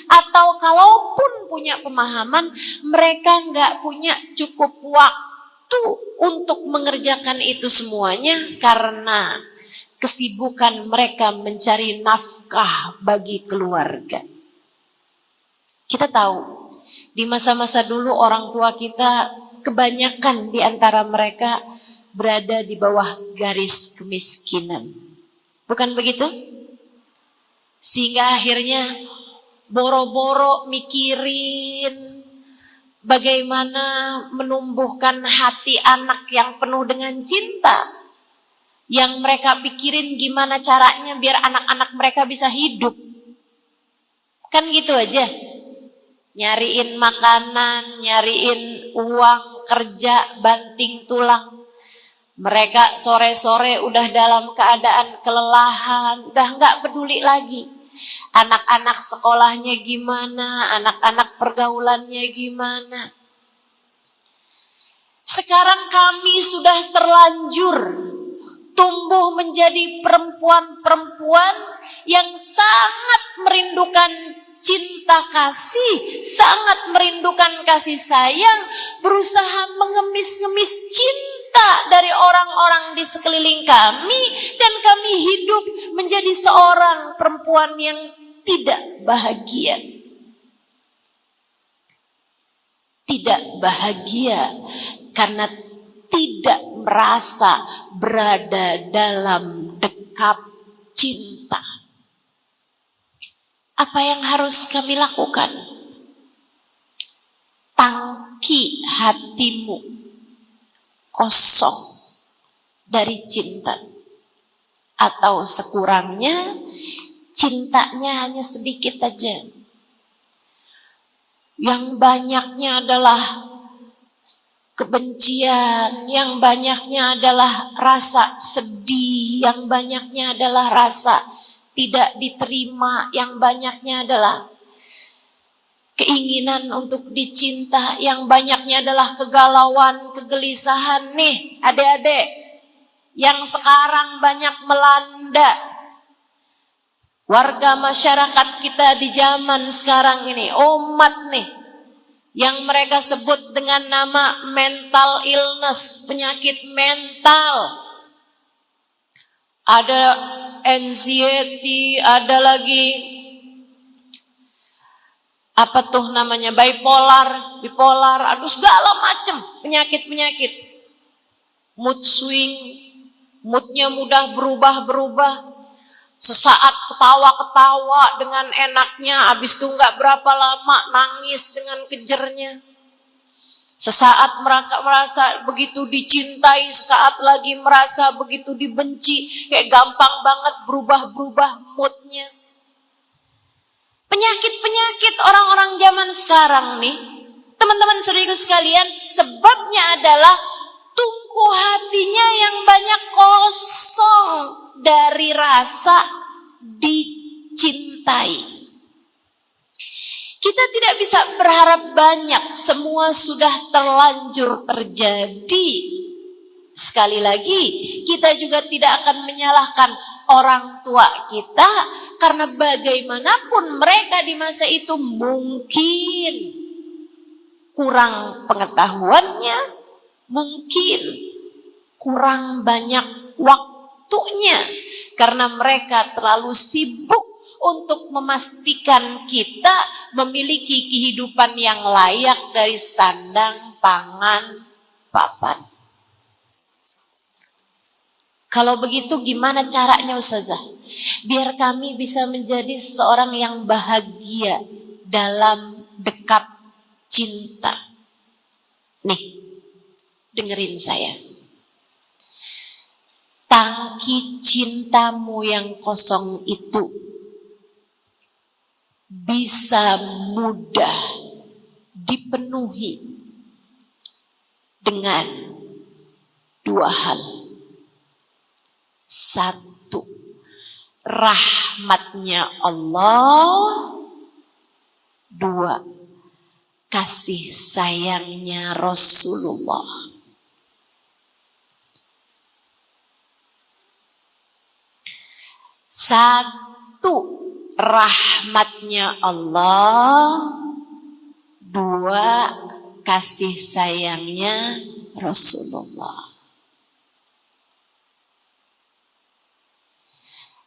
S1: atau kalaupun punya pemahaman, mereka nggak punya cukup waktu untuk mengerjakan itu semuanya karena kesibukan mereka mencari nafkah bagi keluarga. Kita tahu di masa-masa dulu orang tua kita kebanyakan di antara mereka berada di bawah garis kemiskinan. Bukan begitu? Sehingga akhirnya boro-boro mikirin bagaimana menumbuhkan hati anak yang penuh dengan cinta. Yang mereka pikirin gimana caranya biar anak-anak mereka bisa hidup. Kan gitu aja. Nyariin makanan, nyariin uang, kerja, banting tulang. Mereka sore-sore udah dalam keadaan kelelahan, udah nggak peduli lagi. Anak-anak sekolahnya gimana, anak-anak pergaulannya gimana. Sekarang kami sudah terlanjur tumbuh menjadi perempuan-perempuan yang sangat merindukan cinta kasih, sangat merindukan kasih sayang, berusaha mengemis-ngemis cinta dari orang-orang di sekeliling kami, dan kami hidup menjadi seorang perempuan yang tidak bahagia. Tidak bahagia karena tidak merasa berada dalam dekap cinta. Apa yang harus kami lakukan? Tangki hatimu kosong dari cinta, atau sekurangnya cintanya hanya sedikit aja. Yang banyaknya adalah kebencian, yang banyaknya adalah rasa sedih, yang banyaknya adalah rasa tidak diterima, yang banyaknya adalah keinginan untuk dicinta, yang banyaknya adalah kegalauan, kegelisahan. Nih adik-adik yang sekarang banyak melanda warga masyarakat kita di zaman sekarang ini, umat nih, yang mereka sebut dengan nama mental illness, penyakit mental. Ada anxiety, ada lagi apa tuh namanya, bipolar, aduh segala macam penyakit-penyakit. Mood swing, moodnya mudah berubah-berubah. Sesaat ketawa-ketawa dengan enaknya, habis itu nggak berapa lama nangis dengan kejernya. Sesaat merasa begitu dicintai, sesaat lagi merasa begitu dibenci, kayak gampang banget berubah-berubah moodnya. Penyakit-penyakit orang-orang zaman sekarang nih, teman-teman saudaraku sekalian, sebabnya adalah tungku hatinya yang banyak kosong dari rasa dicintai. Kita tidak bisa berharap banyak, semua sudah terlanjur terjadi. Sekali lagi, kita juga tidak akan menyalahkan orang tua kita, karena bagaimanapun mereka di masa itu mungkin kurang pengetahuannya, mungkin kurang banyak waktunya, karena mereka terlalu sibuk untuk memastikan kita memiliki kehidupan yang layak dari sandang, pangan, papan. Kalau begitu gimana caranya Ustazah? Biar kami bisa menjadi seorang yang bahagia dalam dekap cinta. Nih, dengerin saya. Tangki cintamu yang kosong itu bisa mudah dipenuhi dengan dua hal. Satu, rahmatnya Allah. Dua, kasih sayangnya Rasulullah. Satu, rahmatnya Allah. Dua, kasih sayangnya Rasulullah.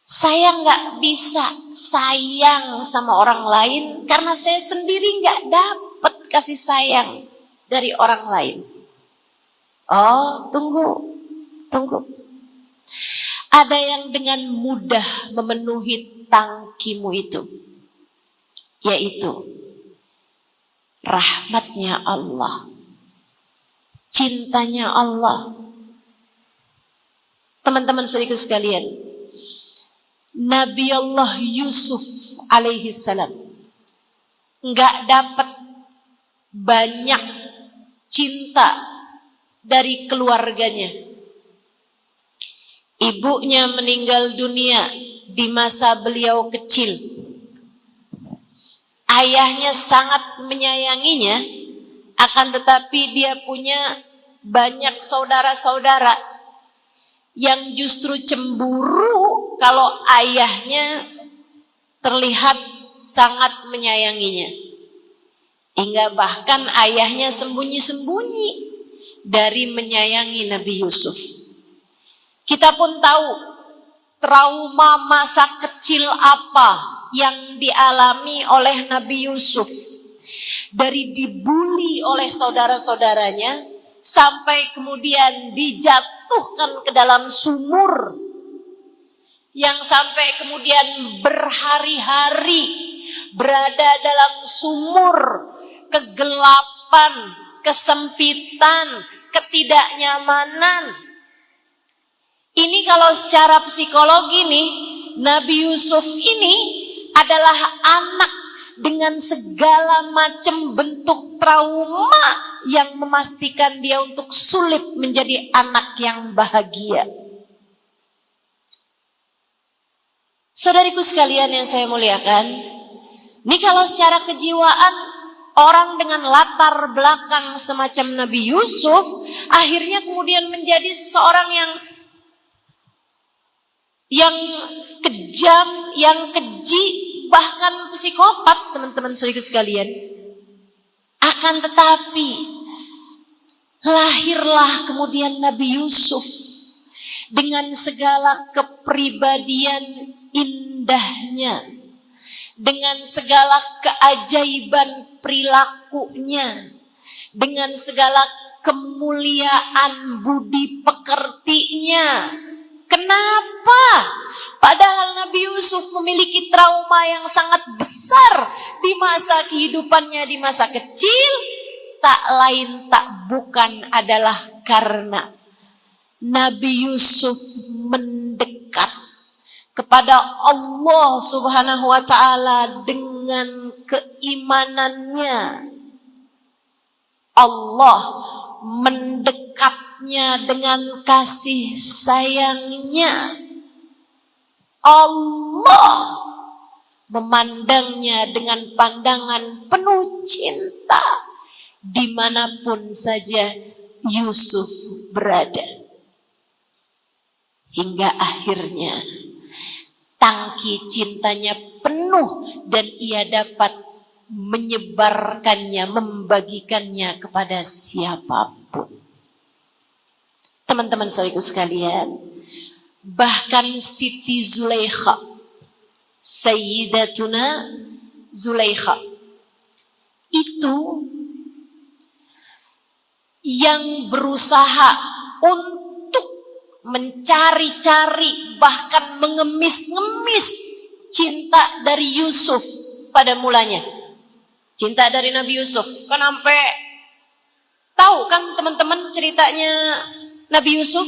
S1: Saya nggak bisa sayang sama orang lain karena saya sendiri nggak dapat kasih sayang dari orang lain. Oh, tunggu. Ada yang dengan mudah memenuhi tangkimu itu, yaitu rahmatnya Allah, cintanya Allah. Teman-teman saudaraku sekalian, Nabi Allah Yusuf alaihi salam nggak dapat banyak cinta dari keluarganya. Ibunya meninggal dunia di masa beliau kecil. Ayahnya sangat menyayanginya, akan tetapi dia punya banyak saudara-saudara yang justru cemburu kalau ayahnya terlihat sangat menyayanginya. Hingga bahkan ayahnya sembunyi-sembunyi dari menyayangi Nabi Yusuf. Kita pun tahu trauma masa kecil apa yang dialami oleh Nabi Yusuf. Dari dibully oleh saudara-saudaranya sampai kemudian dijatuhkan ke dalam sumur, yang sampai kemudian berhari-hari berada dalam sumur, kegelapan, kesempitan, ketidaknyamanan. Ini kalau secara psikologi nih, Nabi Yusuf ini adalah anak dengan segala macam bentuk trauma yang memastikan dia untuk sulit menjadi anak yang bahagia. Saudariku sekalian yang saya muliakan, ini kalau secara kejiwaan orang dengan latar belakang semacam Nabi Yusuf akhirnya kemudian menjadi seseorang yang kejam, yang keji, bahkan psikopat, teman-teman saudaraku sekalian. Akan tetapi lahirlah kemudian Nabi Yusuf dengan segala kepribadian indahnya, dengan segala keajaiban perilakunya, dengan segala kemuliaan budi pekertinya. Kenapa? Padahal Nabi Yusuf memiliki trauma yang sangat besar di masa kehidupannya, di masa kecil. Tak lain tak bukan adalah karena Nabi Yusuf mendekat kepada Allah Subhanahu wa ta'ala dengan keimanannya. Allah mendekatnya dengan kasih sayangnya. Allah memandangnya dengan pandangan penuh cinta dimanapun saja Yusuf berada. Hingga akhirnya tangki cintanya penuh dan ia dapat menyebarkannya, membagikannya kepada siapapun. Teman-teman saudaraku sekalian, bahkan Siti Zulaikha, Sayyidatuna Zulaikha, itu yang berusaha untuk mencari-cari, bahkan mengemis-ngemis cinta dari Yusuf pada mulanya. Cinta dari Nabi Yusuf kan sampai Tahu kan teman-teman ceritanya Nabi Yusuf?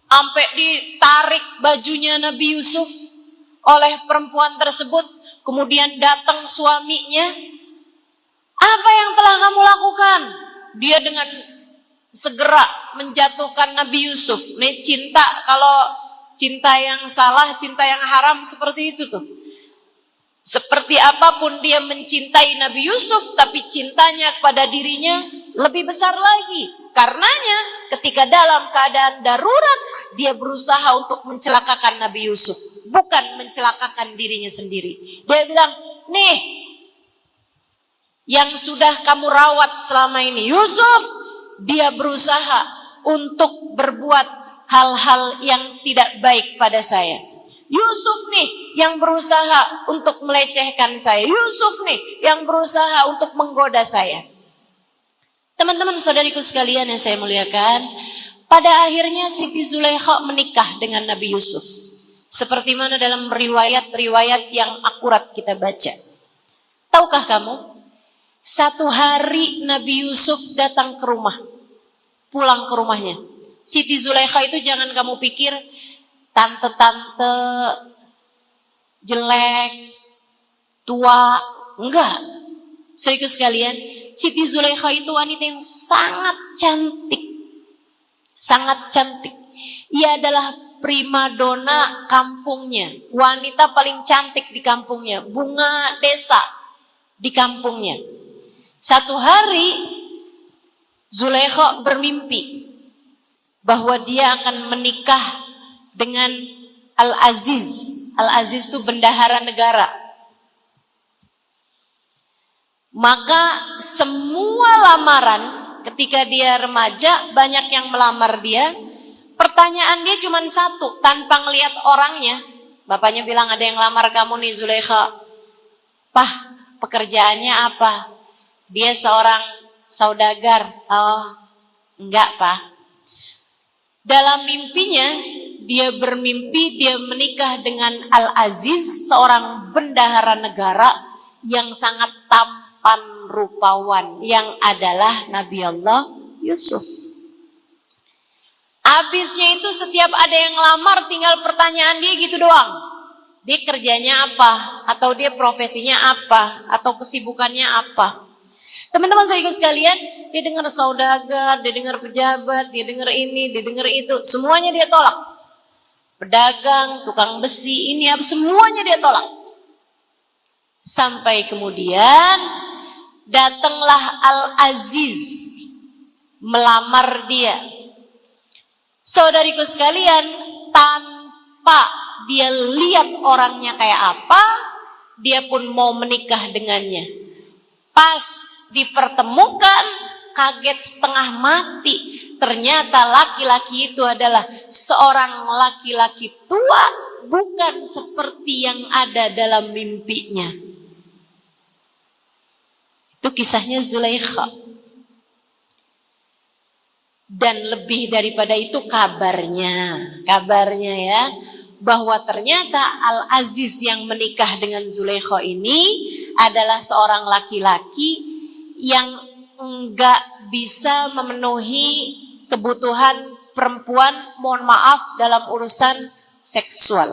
S1: Sampai ditarik bajunya Nabi Yusuf oleh perempuan tersebut. Kemudian datang suaminya. Apa yang telah kamu lakukan? Dia dengan segera menjatuhkan Nabi Yusuf. Nih cinta, kalau cinta yang salah, cinta yang haram seperti itu tuh. Seperti apapun dia mencintai Nabi Yusuf, tapi cintanya kepada dirinya lebih besar lagi. Karenanya ketika dalam keadaan darurat, dia berusaha untuk mencelakakan Nabi Yusuf. Bukan mencelakakan dirinya sendiri. Dia bilang, nih yang sudah kamu rawat selama ini, Yusuf, dia berusaha untuk berbuat hal-hal yang tidak baik pada saya. Yusuf nih yang berusaha untuk melecehkan saya. Yusuf nih yang berusaha untuk menggoda saya. Teman-teman saudariku sekalian yang saya muliakan, pada akhirnya Siti Zulaikha menikah dengan Nabi Yusuf. Seperti mana dalam riwayat-riwayat yang akurat kita baca. Tahukah kamu, satu hari Nabi Yusuf datang ke rumah, pulang ke rumahnya. Siti Zulaikha itu jangan kamu pikir tante-tante jelek, tua, enggak. Saudaraku sekalian, Siti Zulaikha itu wanita yang sangat cantik. Sangat cantik. Ia adalah primadona kampungnya, wanita paling cantik di kampungnya, bunga desa di kampungnya. Satu hari Zulaikha bermimpi bahwa dia akan menikah dengan Al-Aziz. Al-Aziz itu bendahara negara. Maka semua lamaran ketika dia remaja, banyak yang melamar dia. Pertanyaan dia cuma satu, tanpa ngelihat orangnya. Bapaknya bilang, ada yang lamar kamu nih Zulaikha. Pah, pekerjaannya apa? Dia seorang saudagar. Oh, enggak, Pak. Dalam mimpinya, dia bermimpi dia menikah dengan Al-Aziz, seorang bendahara negara yang sangat tampan rupawan, yang adalah Nabi Allah Yusuf. Habisnya itu setiap ada yang lamar, tinggal pertanyaan dia gitu doang. Dia kerjanya apa? Atau dia profesinya apa? Atau kesibukannya apa? Teman-teman saudara sekalian, dia dengar saudagar, dia dengar pejabat, dia dengar ini, dia dengar itu, semuanya dia tolak. Pedagang, tukang besi, ini apa, semuanya dia tolak. Sampai kemudian datanglah Al-Aziz melamar dia. Saudariku sekalian, tanpa dia lihat orangnya kayak apa, dia pun mau menikah dengannya. Pas dipertemukan, kaget setengah mati. Ternyata laki-laki itu adalah seorang laki-laki tua, bukan seperti yang ada dalam mimpinya. Itu kisahnya Zulaikha. Dan lebih daripada itu kabarnya ya, bahwa ternyata Al-Aziz yang menikah dengan Zulaikha ini adalah seorang laki-laki yang enggak bisa memenuhi kebutuhan perempuan, mohon maaf, dalam urusan seksual.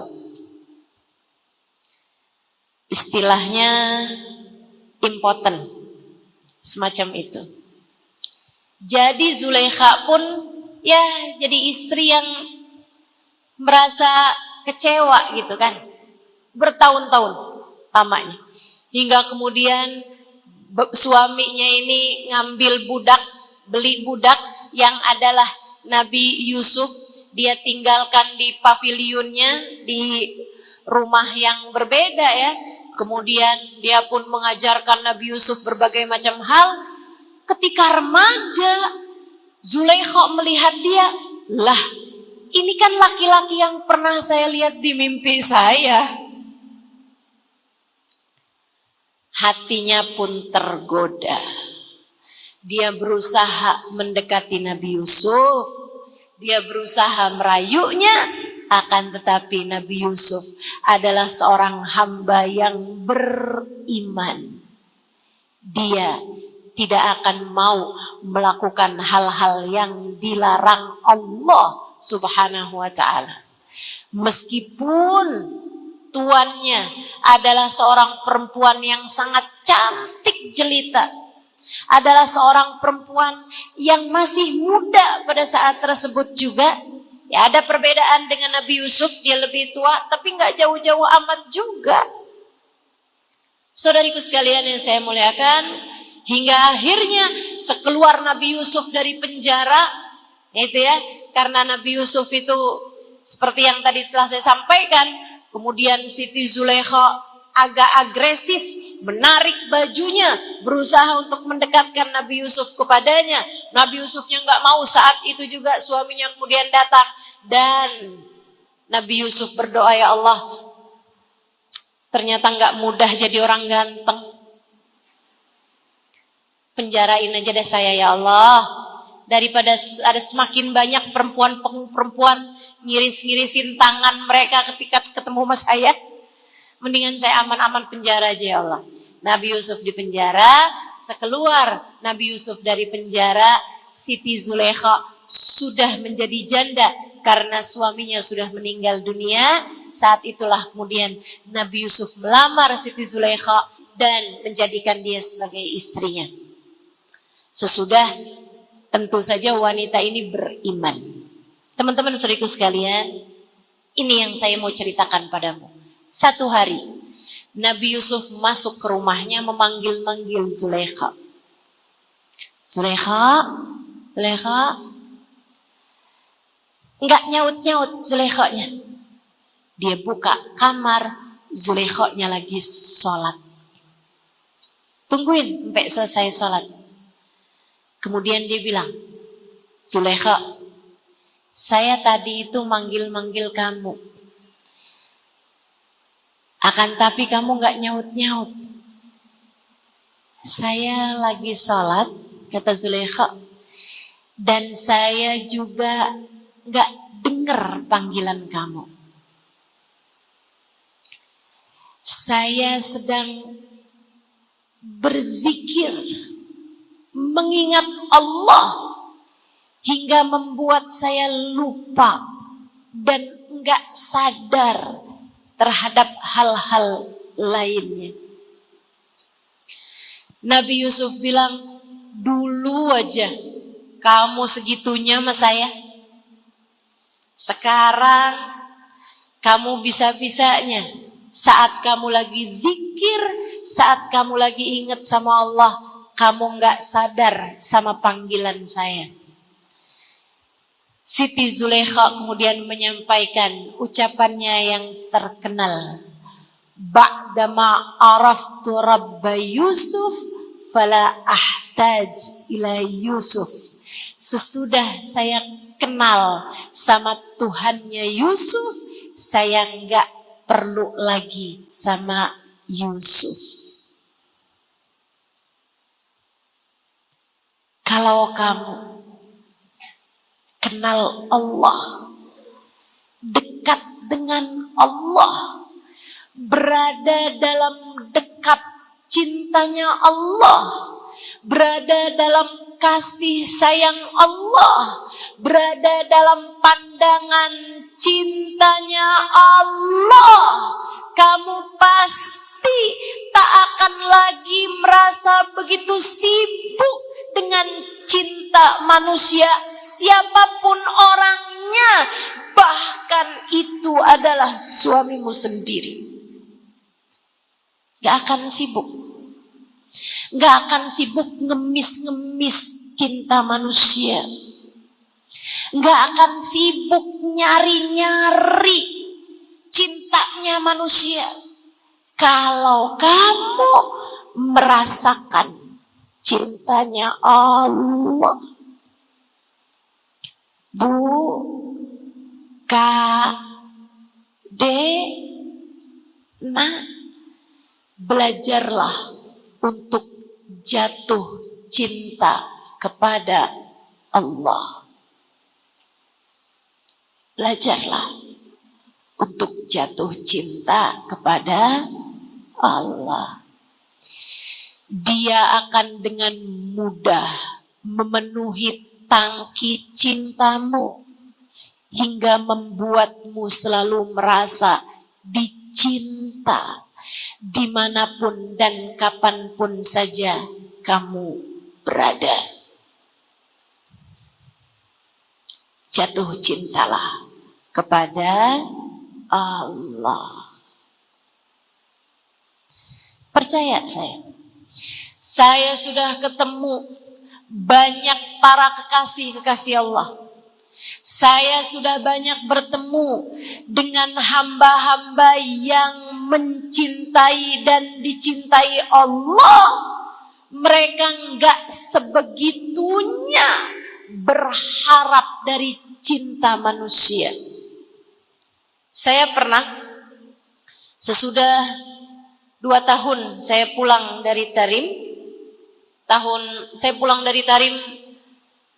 S1: Istilahnya impoten, semacam itu. Jadi Zulaikha pun ya jadi istri yang merasa kecewa gitu kan, bertahun-tahun lamanya. Hingga kemudian suaminya ini ngambil budak, beli budak yang adalah Nabi Yusuf. Dia tinggalkan di pavilionnya, di rumah yang berbeda ya. Kemudian dia pun mengajarkan Nabi Yusuf berbagai macam hal. Ketika remaja, Zulaikha melihat dia, lah ini kan laki-laki yang pernah saya lihat di mimpi saya. Hatinya pun tergoda. Dia berusaha mendekati Nabi Yusuf. Dia berusaha merayunya. Akan tetapi Nabi Yusuf adalah seorang hamba yang beriman. Dia tidak akan mau melakukan hal-hal yang dilarang Allah Subhanahu wa ta'ala. Meskipun tuannya adalah seorang perempuan yang sangat cantik jelita, adalah seorang perempuan yang masih muda pada saat tersebut juga. Ya, ada perbedaan dengan Nabi Yusuf, dia lebih tua, tapi nggak jauh-jauh amat juga. Saudariku sekalian yang saya muliakan, hingga akhirnya sekeluar Nabi Yusuf dari penjara, itu ya, karena Nabi Yusuf itu seperti yang tadi telah saya sampaikan, kemudian Siti Zulaikha agak agresif, menarik bajunya, berusaha untuk mendekatkan Nabi Yusuf kepadanya. Nabi Yusufnya nggak mau. Saat itu juga suaminya kemudian datang, dan Nabi Yusuf berdoa, ya Allah, ternyata nggak mudah jadi orang ganteng. Penjarain aja deh saya, ya Allah, daripada ada semakin banyak perempuan ngiris-ngirisin tangan mereka ketika ketemu sama saya. Mendingan saya aman-aman penjara aja, ya Allah. Nabi Yusuf di penjara, sekeluar Nabi Yusuf dari penjara, Siti Zulaikha sudah menjadi janda karena suaminya sudah meninggal dunia. Saat itulah kemudian Nabi Yusuf melamar Siti Zulaikha dan menjadikan dia sebagai istrinya. Sesudah tentu saja wanita ini beriman. Teman-teman saudaraku sekalian, ini yang saya mau ceritakan padamu. Satu hari Nabi Yusuf masuk ke rumahnya, memanggil-manggil Zulaikha. Zulaikha, Zulaikha. Enggak nyaut-nyaut Zulaikhanya. Dia buka kamar, Zulaikhanya lagi sholat. Tungguin sampai selesai sholat. Kemudian dia bilang, Zulaikha, saya tadi itu manggil-manggil kamu. Akan tapi kamu gak nyaut-nyaut. Saya lagi sholat, kata Zulaikha. Dan saya juga gak dengar panggilan kamu. Saya sedang berzikir, mengingat Allah, hingga membuat saya lupa dan gak sadar terhadap hal-hal lainnya. Nabi Yusuf bilang, dulu aja kamu segitunya sama saya. Sekarang kamu bisa-bisanya saat kamu lagi zikir, saat kamu lagi ingat sama Allah, kamu gak sadar sama panggilan saya. Siti Zulaikha kemudian menyampaikan ucapannya yang terkenal. Ba'dama araftu rabba Yusuf fala ahtaj ila Yusuf. Sesudah saya kenal sama Tuhannya Yusuf, saya enggak perlu lagi sama Yusuf. Kalau kamu kenal Allah, dekat dengan Allah, berada dalam dekat cintanya Allah, berada dalam kasih sayang Allah, berada dalam pandangan cintanya Allah, kamu pasti tak akan lagi merasa begitu sibuk dengan cinta manusia, siapapun orangnya, bahkan itu adalah suamimu sendiri. Gak akan sibuk. Gak akan sibuk ngemis-ngemis cinta manusia. Gak akan sibuk nyari-nyari cintanya manusia. Kalau kamu merasakan cintanya Allah. Bu, belajarlah untuk jatuh cinta kepada Allah. Belajarlah untuk jatuh cinta kepada Allah. dia akan dengan mudah memenuhi tangki cintamu hingga membuatmu selalu merasa dicinta dimanapun dan kapanpun saja kamu berada. Jatuh cintalah kepada Allah. Percaya saya sudah ketemu banyak para kekasih-kekasih Allah. Saya sudah banyak bertemu dengan hamba-hamba yang mencintai dan dicintai Allah. Mereka enggak sebegitunya berharap dari cinta manusia. Saya pernah sesudah 2 tahun saya pulang dari Tarim. Saya pulang dari Tarim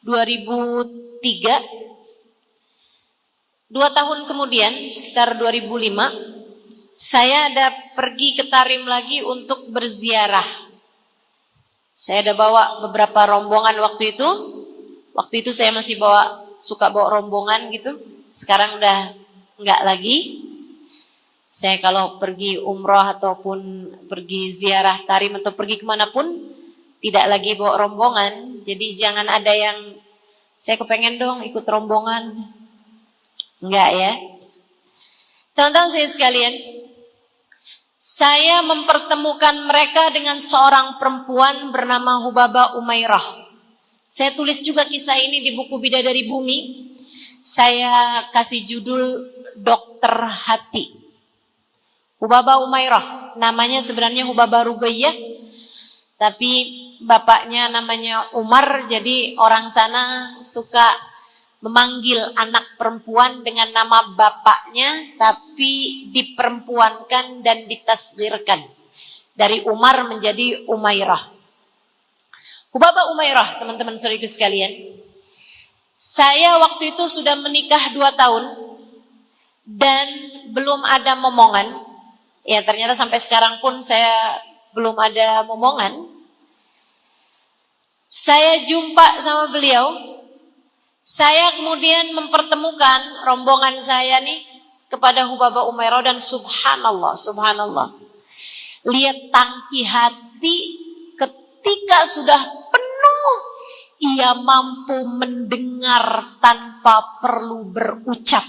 S1: 2003. 2 tahun kemudian, sekitar 2005, saya ada pergi ke Tarim lagi untuk berziarah. Saya ada bawa beberapa rombongan waktu itu. Waktu itu saya masih suka bawa rombongan gitu. Sekarang udah enggak lagi. Saya kalau pergi umroh ataupun pergi ziarah Tarim atau pergi kemanapun, tidak lagi bawa rombongan. Jadi jangan ada yang, saya kepengen dong ikut rombongan. Enggak ya. Teman-teman saya sekalian, saya mempertemukan mereka dengan seorang perempuan bernama Hubabah Umairah. Saya tulis juga kisah ini di buku Bidadari Bumi. Saya kasih judul Dokter Hati. Hubabah Umairah, namanya sebenarnya Hubabah Rugayyah, tapi bapaknya namanya Umar, jadi orang sana suka memanggil anak perempuan dengan nama bapaknya, tapi diperempuankan dan ditasghirkan. Dari Umar menjadi Umairah. Hubabah Umairah, teman-teman saudaraku sekalian. Saya waktu itu sudah menikah 2 tahun dan belum ada momongan. Ya ternyata sampai sekarang pun saya belum ada momongan. Saya jumpa sama beliau. Saya kemudian mempertemukan rombongan saya nih kepada Hubabah Umairah dan subhanallah. Lihat tangki hati ketika sudah penuh, ia mampu mendengar tanpa perlu berucap.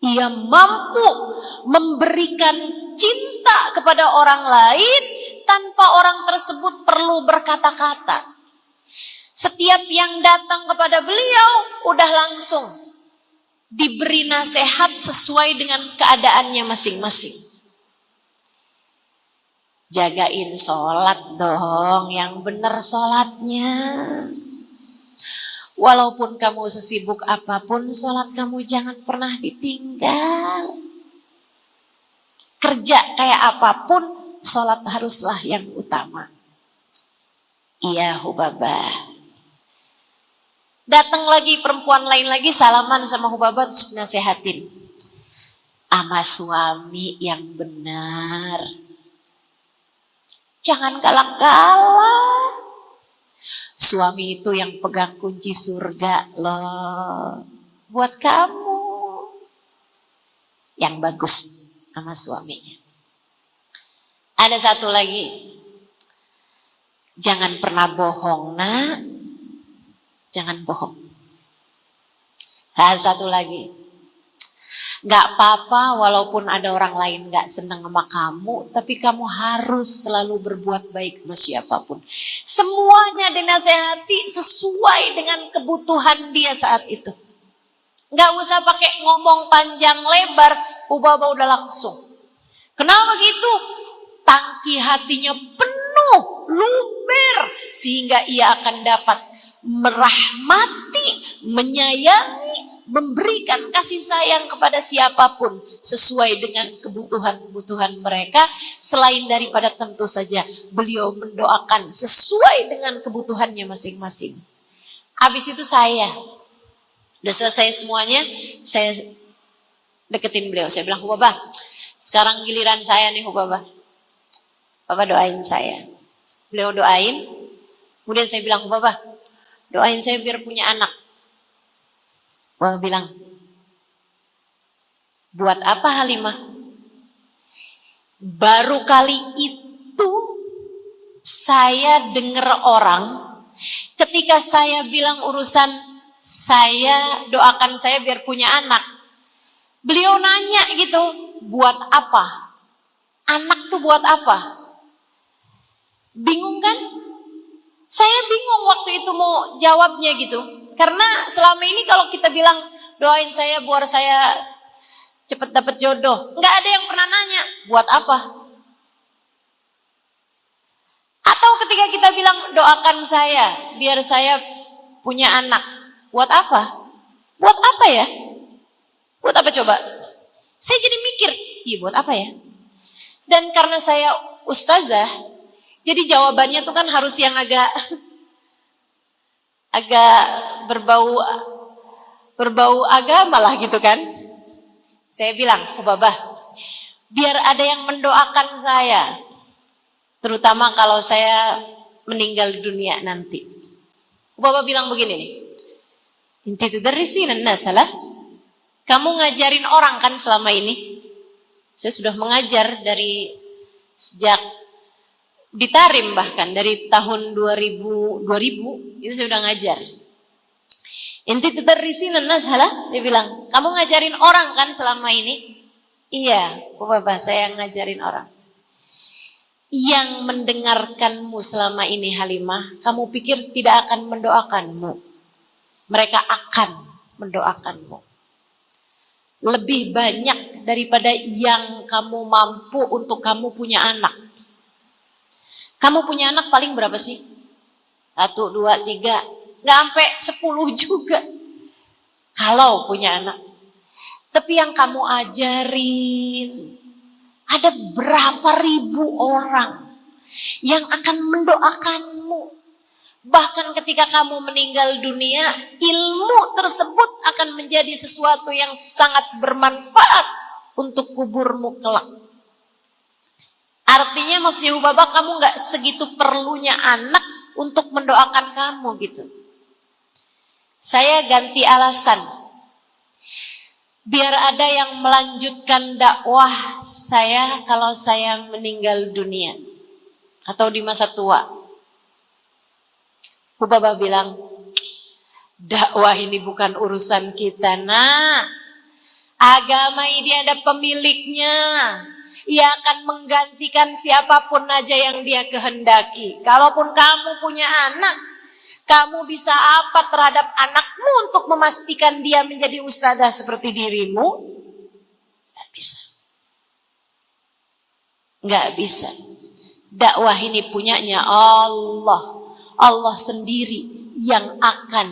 S1: Ia mampu memberikan cinta kepada orang lain tanpa orang tersebut perlu berkata-kata. Setiap yang datang kepada beliau udah langsung diberi nasihat sesuai dengan keadaannya masing-masing. Jagain sholat dong, yang benar sholatnya. Walaupun kamu sesibuk apapun, sholat kamu jangan pernah ditinggal. Kerja kayak apapun, sholat haruslah yang utama. Iya Hubabah. Datang lagi perempuan lain lagi, salaman sama Hubabah, terus nasehatin. Ama suami yang benar. Jangan galak-galak. Suami itu yang pegang kunci surga loh. Buat kamu. Yang bagus sama suaminya. Ada satu lagi. Jangan pernah bohong, nak. Jangan bohong. Satu lagi. Gak apa-apa walaupun ada orang lain gak senang sama kamu, tapi kamu harus selalu berbuat baik sama siapapun. Semuanya dinasehati sesuai dengan kebutuhan dia saat itu. Gak usah pakai ngomong panjang lebar, Hubabah udah langsung. Kenapa gitu? Tangki hatinya penuh, luber, sehingga ia akan dapat merahmati, menyayangi, memberikan kasih sayang kepada siapapun sesuai dengan kebutuhan-kebutuhan mereka. Selain daripada tentu saja beliau mendoakan sesuai dengan kebutuhannya masing-masing. Habis itu saya udah selesai semuanya, saya deketin beliau. Saya bilang, Hubabah, sekarang giliran saya nih Hubabah. Bapak doain saya. Beliau doain. Kemudian saya bilang, Bapak, doain saya biar punya anak. Bapak bilang, buat apa Halimah? Baru kali itu saya dengar orang ketika saya bilang urusan saya doakan saya biar punya anak. Beliau nanya gitu, buat apa? Anak tuh buat apa? Bingung kan? Saya bingung waktu itu mau jawabnya gitu. Karena selama ini kalau kita bilang doain saya biar saya cepat dapat jodoh, nggak ada yang pernah nanya buat apa. Atau ketika kita bilang doakan saya biar saya punya anak, buat apa? Buat apa ya? Buat apa coba? Saya jadi mikir, iya buat apa ya? Dan karena saya ustazah, jadi jawabannya tuh kan harus yang agak berbau agama lah gitu kan. Saya bilang, Babah, biar ada yang mendoakan saya, terutama kalau saya meninggal dunia nanti. Babah bilang begini nih, inti tudarrisin an-nasalah. Kamu ngajarin orang kan selama ini. Saya sudah mengajar dari sejak di Tarim, bahkan dari tahun 2000 itu saya sudah ngajar. Inti tudarrisin an-nasalah, dia bilang, kamu ngajarin orang kan selama ini? Iya, Bapak, saya ngajarin orang. Yang mendengarkanmu selama ini Halimah, kamu pikir tidak akan mendoakanmu. Mereka akan mendoakanmu. Lebih banyak daripada yang kamu mampu untuk kamu punya anak. Kamu punya anak paling berapa sih? 1, 2, 3, nggak sampai 10 juga. Kalau punya anak. Tapi yang kamu ajarin, ada berapa ribu orang yang akan mendoakanmu. Bahkan ketika kamu meninggal dunia, ilmu tersebut akan menjadi sesuatu yang sangat bermanfaat untuk kuburmu kelak. Artinya maksudnya Bapak, kamu gak segitu perlunya anak untuk mendoakan kamu gitu. Saya ganti alasan. Biar ada yang melanjutkan dakwah saya kalau saya meninggal dunia. Atau di masa tua. Bapak bilang, dakwah ini bukan urusan kita, nak. Agama ini ada pemiliknya. Ia akan menggantikan siapapun aja yang dia kehendaki. Kalaupun kamu punya anak, kamu bisa apa terhadap anakmu untuk memastikan dia menjadi ustazah seperti dirimu? Gak bisa. Gak bisa. Dakwah ini punyanya Allah. Allah sendiri yang akan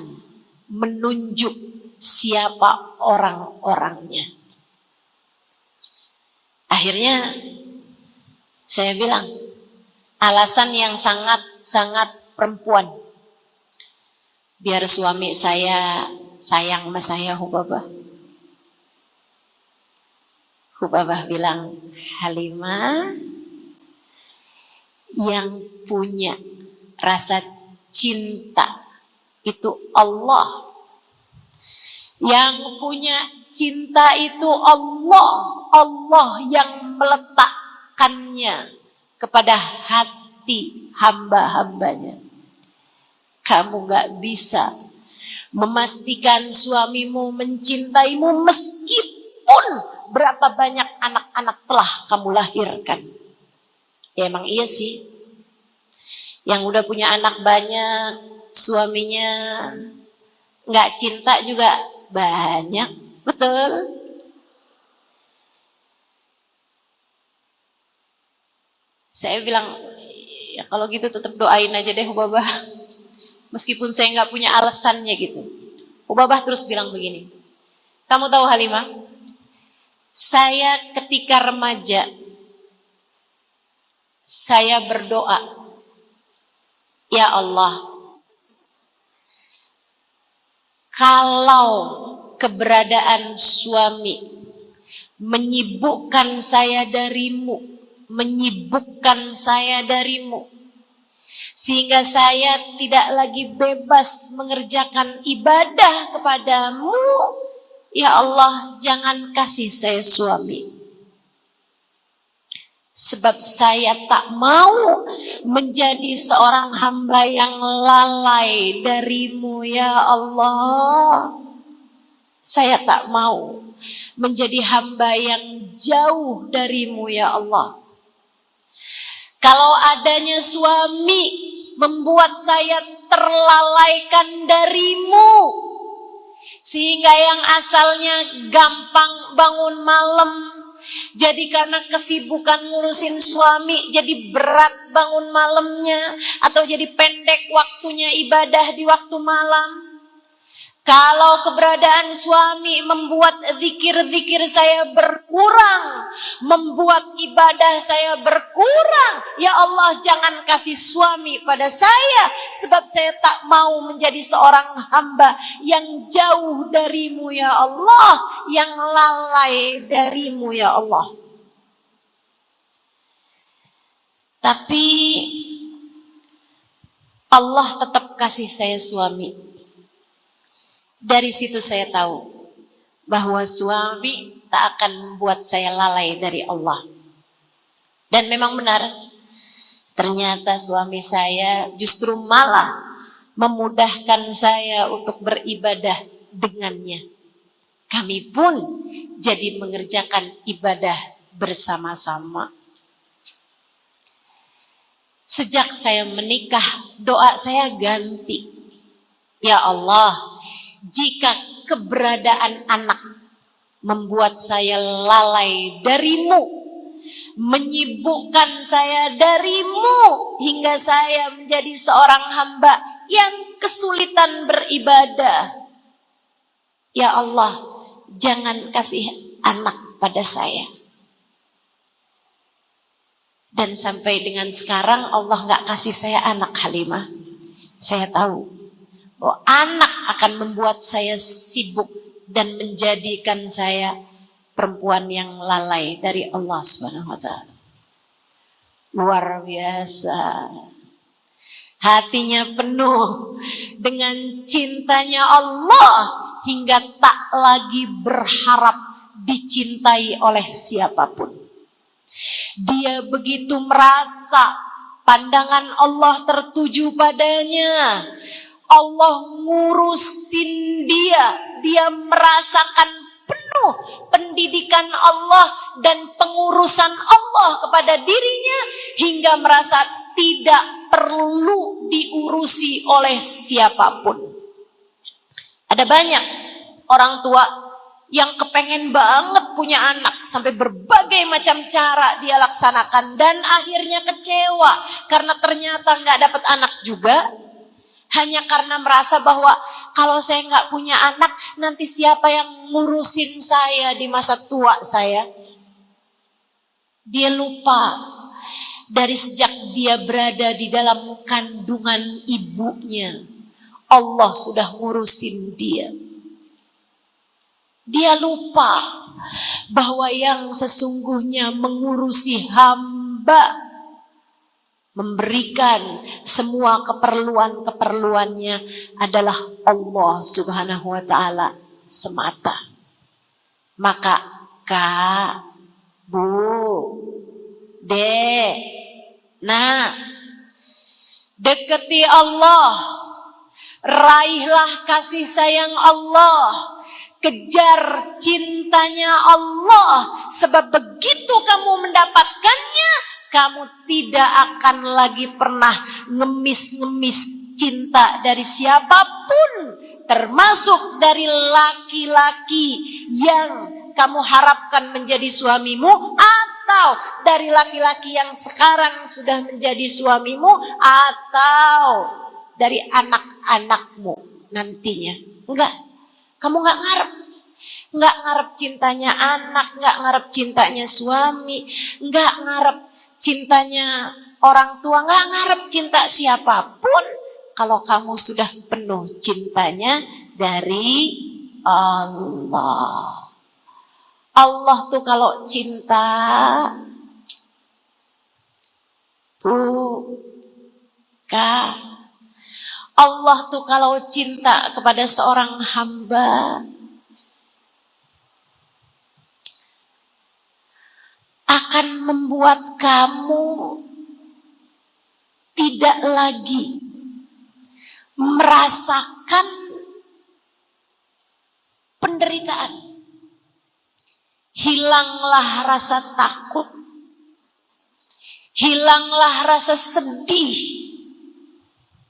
S1: menunjuk siapa orang-orangnya. Akhirnya saya bilang, alasan yang sangat perempuan. Biar suami saya sayang sama saya, Hubabah. Hubabah bilang, Halimah, yang punya rasa cinta itu Allah. Yang punya cinta itu Allah. Allah yang meletakkannya kepada hati hamba-hambanya. Kamu gak bisa memastikan suamimu mencintaimu meskipun berapa banyak anak-anak telah kamu lahirkan. Ya emang iya sih. Yang udah punya anak banyak, suaminya gak cinta juga banyak. Betul? Saya bilang, ya kalau gitu tetap doain aja deh Babah. Meskipun saya nggak punya alasannya gitu. Babah terus bilang begini. Kamu tahu Halimah? Saya ketika remaja, saya berdoa. Ya Allah, kalau keberadaan suami menyibukkan saya darimu, menyibukkan saya darimu, sehingga saya tidak lagi bebas mengerjakan ibadah kepadamu. Ya Allah, jangan kasih saya suami, sebab saya tak mau menjadi seorang hamba yang lalai darimu. Ya Allah, saya tak mau menjadi hamba yang jauh darimu. Ya Allah, kalau adanya suami membuat saya terlalaikan darimu, sehingga yang asalnya gampang bangun malam, jadi karena kesibukan ngurusin suami jadi berat bangun malamnya, atau jadi pendek waktunya ibadah di waktu malam. Kalau keberadaan suami membuat zikir-zikir saya berkurang, membuat ibadah saya berkurang, ya Allah, jangan kasih suami pada saya, sebab saya tak mau menjadi seorang hamba yang jauh darimu. Ya Allah, yang lalai darimu. Ya Allah. Tapi Allah tetap kasih saya suami. Dari situ saya tahu bahwa suami tak akan membuat saya lalai dari Allah. Dan memang benar, ternyata suami saya justru malah memudahkan saya untuk beribadah dengannya. Kami pun jadi mengerjakan ibadah bersama-sama. Sejak saya menikah, doa saya ganti. Ya Allah, jika keberadaan anak membuat saya lalai darimu, menyibukkan saya darimu, hingga saya menjadi seorang hamba yang kesulitan beribadah, ya Allah, jangan kasih anak pada saya. Dan sampai dengan sekarang Allah gak kasih saya anak, Halimah. Saya tahu bahwa anak akan membuat saya sibuk dan menjadikan saya perempuan yang lalai dari Allah Subhanahu wa Ta'ala. Luar biasa. Hatinya penuh dengan cintanya Allah hingga tak lagi berharap dicintai oleh siapapun. Dia begitu merasa pandangan Allah tertuju padanya. Allah ngurusin dia merasakan penuh pendidikan Allah dan pengurusan Allah kepada dirinya, hingga merasa tidak perlu diurusi oleh siapapun. Ada banyak orang tua yang kepengen banget punya anak, sampai berbagai macam cara dia laksanakan, dan akhirnya kecewa karena ternyata gak dapat anak juga. Hanya karena merasa bahwa kalau saya nggak punya anak, nanti siapa yang ngurusin saya di masa tua saya? Dia lupa dari sejak dia berada di dalam kandungan ibunya, Allah sudah ngurusin dia. Dia lupa bahwa yang sesungguhnya mengurusi hamba, memberikan semua keperluan-keperluannya adalah Allah Subhanahu wa Ta'ala semata. Maka Kak, Bu, Dek, Nak, deketi Allah, raihlah kasih sayang Allah, kejar cintanya Allah, sebab begitu kamu mendapatkannya, kamu tidak akan lagi pernah ngemis-ngemis cinta dari siapapun, termasuk dari laki-laki yang kamu harapkan menjadi suamimu, atau dari laki-laki yang sekarang sudah menjadi suamimu, atau dari anak-anakmu nantinya. Enggak, kamu enggak ngarep cintanya anak, enggak ngarep cintanya suami, enggak ngarep cintanya orang tua, enggak ngarep cinta siapapun, kalau kamu sudah penuh cintanya dari Allah. Allah tuh kalau cinta Maka Allah tuh kalau cinta kepada seorang hamba akan membuat kamu tidak lagi merasakan penderitaan. Hilanglah rasa takut, hilanglah rasa sedih.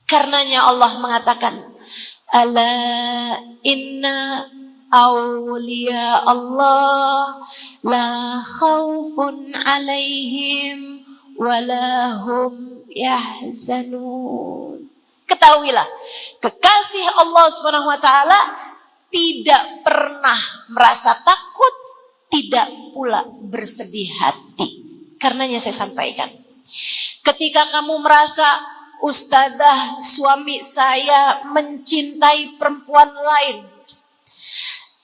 S1: Karenanya Allah mengatakan, ala inna awliya Allah la khawfun alaihim walahum yahzanun. Ketahuilah, kekasih Allah Subhanahu wa taala tidak pernah merasa takut, tidak pula bersedih hati. Karenanya saya sampaikan, ketika kamu merasa ustazah suami saya mencintai perempuan lain,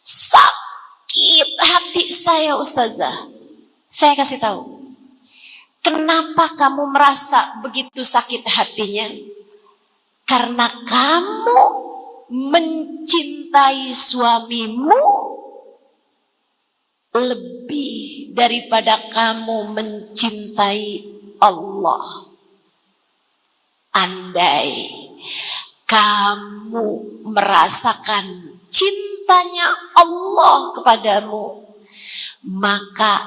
S1: sakit hati saya ustazah. Saya kasih tahu, kenapa kamu merasa begitu sakit hatinya? Karena kamu mencintai suamimu lebih daripada kamu mencintai Allah. Andai kamu merasakan cintanya Allah kepadamu, maka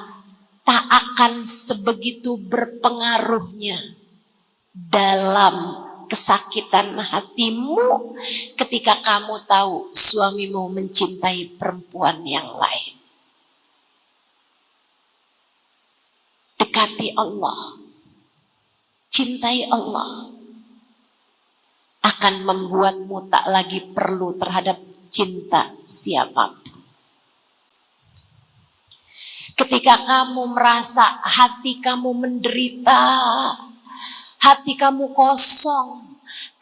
S1: tak akan sebegitu berpengaruhnya dalam kesakitan hatimu ketika kamu tahu suamimu mencintai perempuan yang lain. Dekati Allah, cintai Allah, akan membuatmu tak lagi perlu terhadap cinta siapapun. Ketika kamu merasa hati kamu menderita, hati kamu kosong,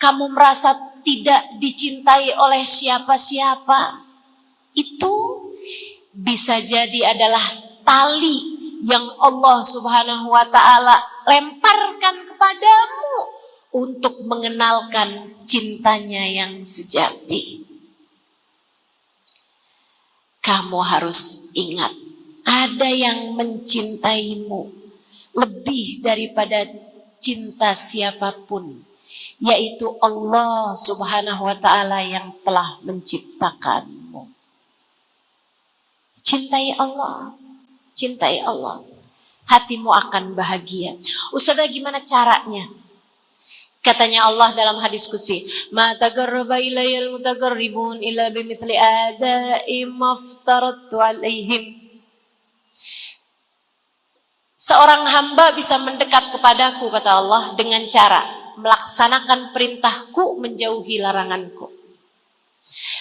S1: kamu merasa tidak dicintai oleh siapa-siapa, itu bisa jadi adalah tali yang Allah Subhanahu wa taala lemparkan kepadamu untuk mengenalkan cintanya yang sejati. Kamu harus ingat, ada yang mencintaimu lebih daripada cinta siapapun, yaitu Allah Subhanahu wa taala yang telah menciptakanmu. Cintai Allah, cintai Allah, hatimu akan bahagia. Ustazah, gimana caranya? Katanya Allah dalam hadis qudsi, ma taqarraba ilayal mutaqarribun illa bimithli ada'i maftaratu alaihim. Seorang hamba bisa mendekat kepadaku, kata Allah, dengan cara melaksanakan perintahku, menjauhi laranganku.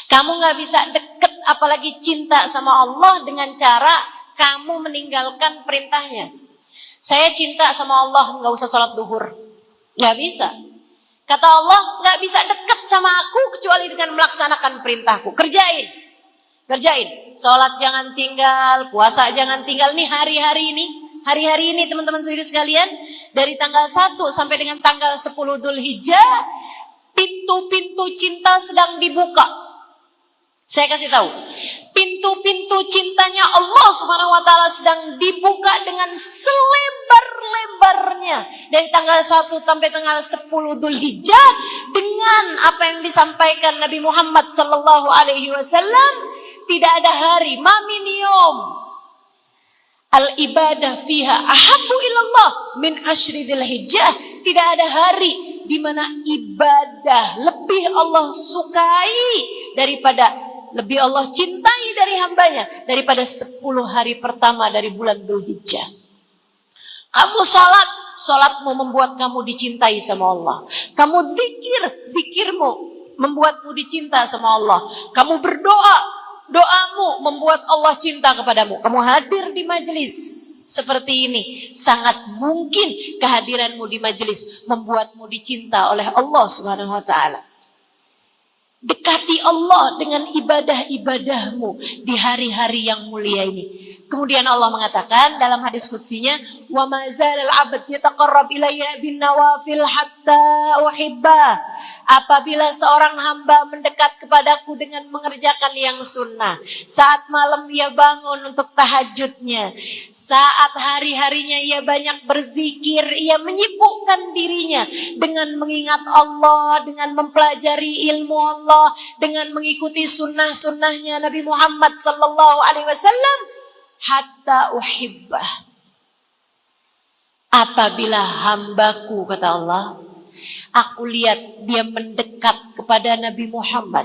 S1: Kamu gak bisa deket apalagi cinta sama Allah dengan cara kamu meninggalkan perintahnya. Saya cinta sama Allah, gak usah sholat duhur. Gak bisa. Kata Allah, gak bisa deket sama aku kecuali dengan melaksanakan perintahku. Kerjain. Sholat jangan tinggal, puasa jangan tinggal. Nih hari-hari ini teman-teman saudara sekalian, dari tanggal 1 sampai dengan tanggal 10 Dzulhijjah, pintu-pintu cinta sedang dibuka. Saya kasih tahu, pintu-pintu cintanya Allah Subhanahu wa taala sedang dibuka dengan selebar-lebarnya dari tanggal 1 sampai tanggal 10 Dzulhijjah, dengan apa yang disampaikan Nabi Muhammad sallallahu alaihi wasallam. Tidak ada hari, ma min yawm al-ibadah fiha ahabbu ilallah min asyri Dzulhijjah. Tidak ada hari di mana ibadah lebih Allah sukai daripada, lebih Allah cintai dari hambanya daripada 10 hari pertama dari bulan Dzulhijjah. Kamu sholatmu membuat kamu dicintai sama Allah. Kamu zikirmu membuatmu dicinta sama Allah. Kamu berdoa, doamu membuat Allah cinta kepadamu. Kamu hadir di majelis seperti ini, sangat mungkin kehadiranmu di majelis membuatmu dicinta oleh Allah Subhanahu wa taala. Dekati Allah dengan ibadah-ibadahmu di hari-hari yang mulia ini.
S2: Kemudian Allah mengatakan dalam hadis qudsiynya, "Wa ma zalal 'abd yataqarrab ilayya bin nawafil hatta uhibba." Apabila seorang hamba mendekat kepadaku dengan mengerjakan yang sunnah, saat malam ia bangun untuk tahajudnya, saat hari-harinya ia banyak berzikir, ia menyibukkan dirinya dengan mengingat Allah, dengan mempelajari ilmu Allah, dengan mengikuti sunnah-sunnahnya Nabi Muhammad sallallahu alaihi wasallam, hatta uhibbah. Apabila hambaku, kata Allah, aku lihat dia mendekat kepada Nabi Muhammad,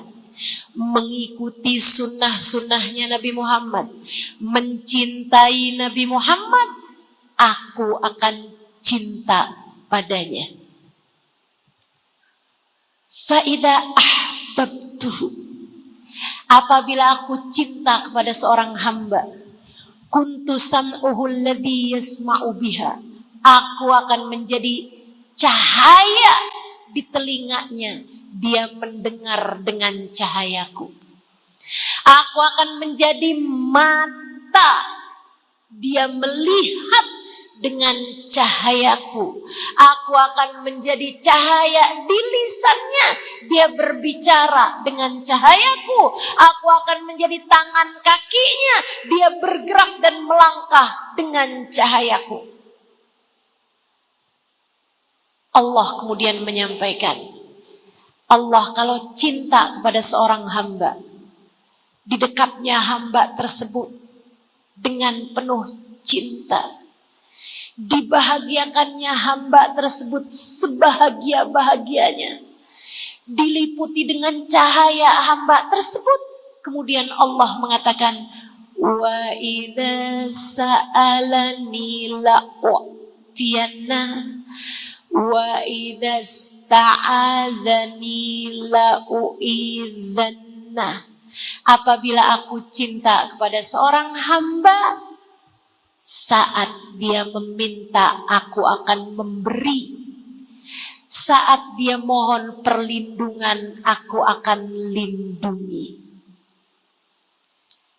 S2: mengikuti sunnah-sunnahnya Nabi Muhammad, mencintai Nabi Muhammad, aku akan cinta padanya. Fa'idha ahbabtuhu, apabila aku cinta kepada seorang hamba, kuntu sam'uhu alladhi yasma'u biha, aku akan menjadi cahaya di telinganya, dia mendengar dengan cahayaku. Aku akan menjadi mata, dia melihat dengan cahayaku. Aku akan menjadi cahaya di lisannya, dia berbicara dengan cahayaku. Aku akan menjadi tangan kakinya, dia bergerak dan melangkah dengan cahayaku. Allah kemudian menyampaikan, Allah kalau cinta kepada seorang hamba, di dekatnya hamba tersebut dengan penuh cinta, dibahagiakannya hamba tersebut sebahagia-bahagianya, diliputi dengan cahaya hamba tersebut. Kemudian Allah mengatakan, wa idza sa'alani la'utiyana wa idza sta'adzani la'uidzanna. Apabila aku cinta kepada seorang hamba, saat dia meminta aku akan memberi, saat dia mohon perlindungan aku akan lindungi.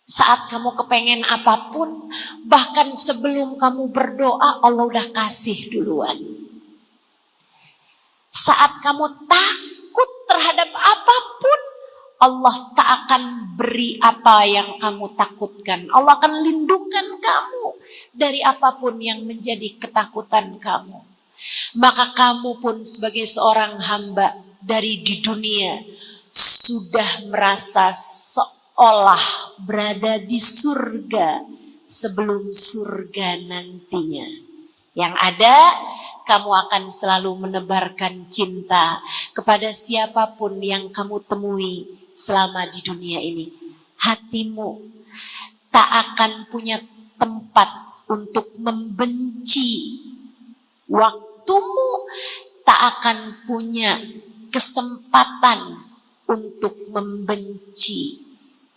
S2: Saat kamu kepengen apapun, bahkan sebelum kamu berdoa, Allah udah kasih duluan. Saat kamu takut terhadap apapun, Allah tak akan beri apa yang kamu takutkan. Allah akan lindungkan kamu dari apapun yang menjadi ketakutan kamu. Maka kamu pun sebagai seorang hamba dari di dunia sudah merasa seolah berada di surga sebelum surga nantinya. Yang ada, kamu akan selalu menebarkan cinta kepada siapapun yang kamu temui selama di dunia ini. Hatimu tak akan punya tempat untuk membenci. Waktumu tak akan punya kesempatan untuk membenci.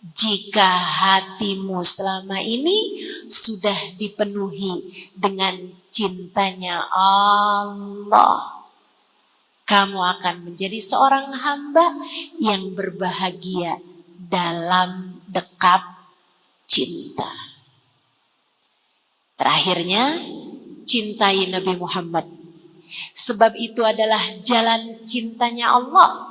S2: Jika hatimu selama ini sudah dipenuhi dengan cintanya Allah, kamu akan menjadi seorang hamba yang berbahagia dalam dekap cinta. Terakhirnya, cintai Nabi Muhammad. Sebab itu adalah jalan cintanya Allah.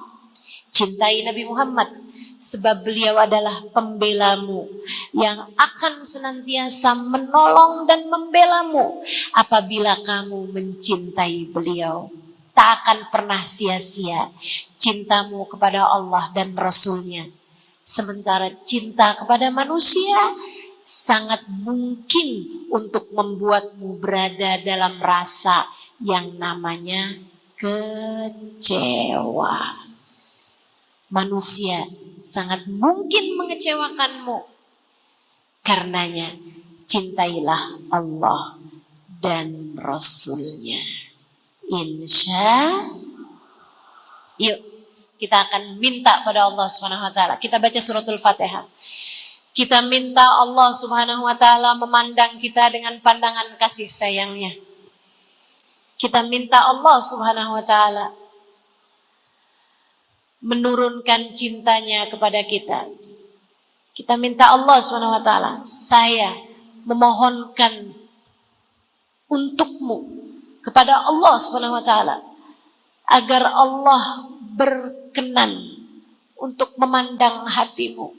S2: Cintai Nabi Muhammad. Sebab beliau adalah pembelamu yang akan senantiasa menolong dan membelamu. Apabila kamu mencintai beliau, tak akan pernah sia-sia cintamu kepada Allah dan Rasulnya. Sementara cinta kepada manusia sangat mungkin untuk membuatmu berada dalam rasa yang namanya kecewa. Manusia sangat mungkin mengecewakanmu. Karenanya cintailah Allah dan Rasulnya. Yuk kita akan minta pada Allah Subhanahu wa taala. Kita baca suratul Fatihah. Kita minta Allah Subhanahu wa taala memandang kita dengan pandangan kasih sayangnya. Kita minta Allah Subhanahu wa taala menurunkan cintanya kepada kita. Kita minta Allah Subhanahu wa taala, saya memohonkan untukmu kepada Allah Subhanahu wa taala agar Allah berkenan untuk memandang hatimu.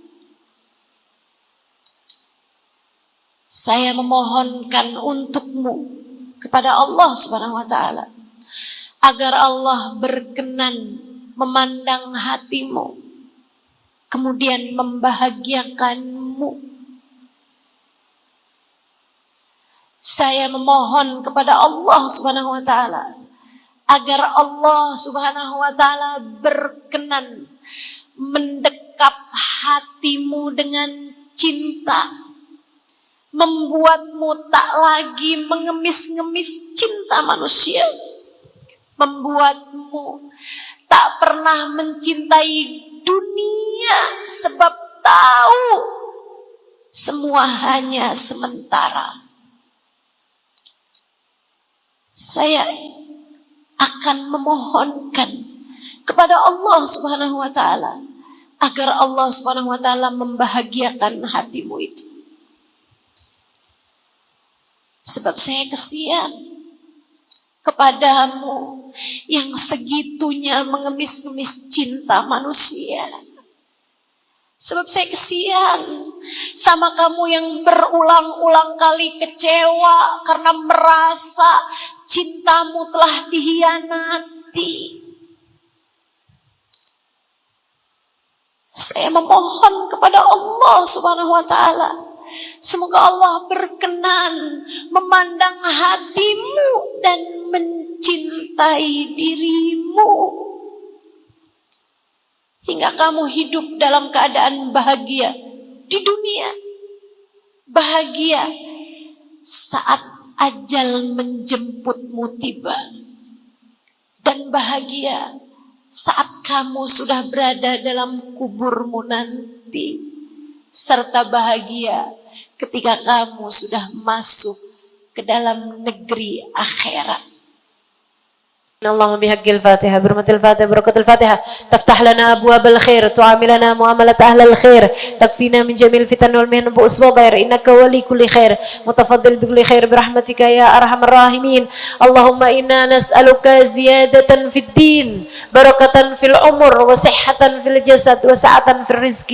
S2: Saya memohonkan untukmu kepada Allah Subhanahu wa taala agar Allah berkenan memandang hatimu, kemudian membahagiakanmu. Saya memohon kepada Allah Subhanahu wa taala agar Allah Subhanahu wa taala berkenan mendekap hatimu dengan cinta, membuatmu tak lagi mengemis-ngemis cinta manusia, membuatmu tak pernah mencintai dunia sebab tahu semua hanya sementara. Saya akan memohonkan kepada Allah Subhanahu wa taala agar Allah Subhanahu wa taala membahagiakan hatimu itu. Sebab saya kesian kepadamu yang segitunya mengemis-ngemis cinta manusia. Sebab saya kesian sama kamu yang berulang-ulang kali kecewa karena merasa cintamu telah dihianati. Saya memohon kepada Allah Subhanahu wa taala, semoga Allah berkenan memandang hatimu dan mencintai dirimu hingga kamu hidup dalam keadaan bahagia di dunia, bahagia saat ajal menjemputmu tiba, dan bahagia saat kamu sudah berada dalam kuburmu nanti, serta bahagia ketika kamu sudah masuk ke dalam negeri akhirat.
S3: اللهم بحق الفاتحة برمة الفاتحة بركة الفاتحة تفتح لنا أبواب الخير تعاملنا معاملة أهل الخير تكفينا من جميع الفتن والمهن بؤس وضير إنك ولي كل خير متفضل بكل خير برحمتك يا أرحم الراحمين. اللهم إنا نسألك زيادة في الدين بركة في العمر وصحة في الجسد وسعة في الرزق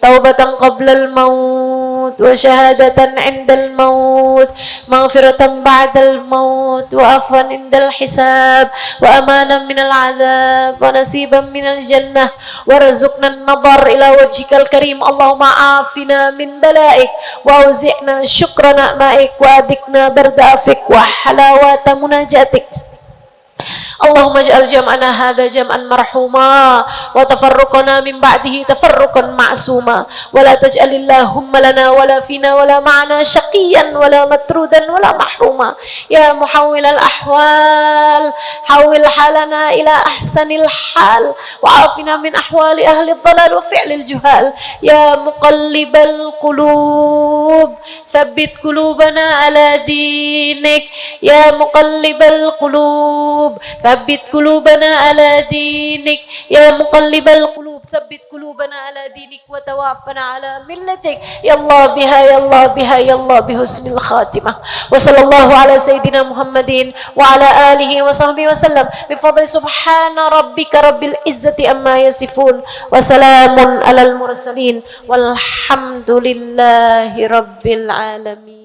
S3: توبة قبل الموت وشهادة عند الموت مغفرة بعد الموت وعفوا عند الحساب وأمانا من العذاب ونسيبا من الجنة ورزقنا النظر إلى وجهك الكريم. اللهم عافنا من بلائك وأوزعنا شكر نعمائك وأذقنا برد عفوك وحلاوة مناجاتك. اللهم اجعل جمعنا هذا جمعا مرحوما وتفرقنا من بعده تفرقا معصوما ولا تجعل اللهم لنا ولا فينا ولا معنا شقيا ولا مطرودا ولا محروما. يا محول الأحوال حول حالنا إلى أحسن الحال وعافنا من أحوال أهل الضلال وفعل الجهال. يا مقلب القلوب ثبت قلوبنا على دينك. يا مقلب القلوب ثبت قلوبنا على دينك. يا مقلب القلوب ثبت قلوبنا على دينك وتوفنا على ملتك. يا الله بها يا الله بها يا الله بحسن الخاتمة. وصلى الله على سيدنا محمد وعلى آله وصحبه وسلم بفضل سبحان ربك رب العزة أما يصفون وسلام على المرسلين والحمد لله رب العالمين.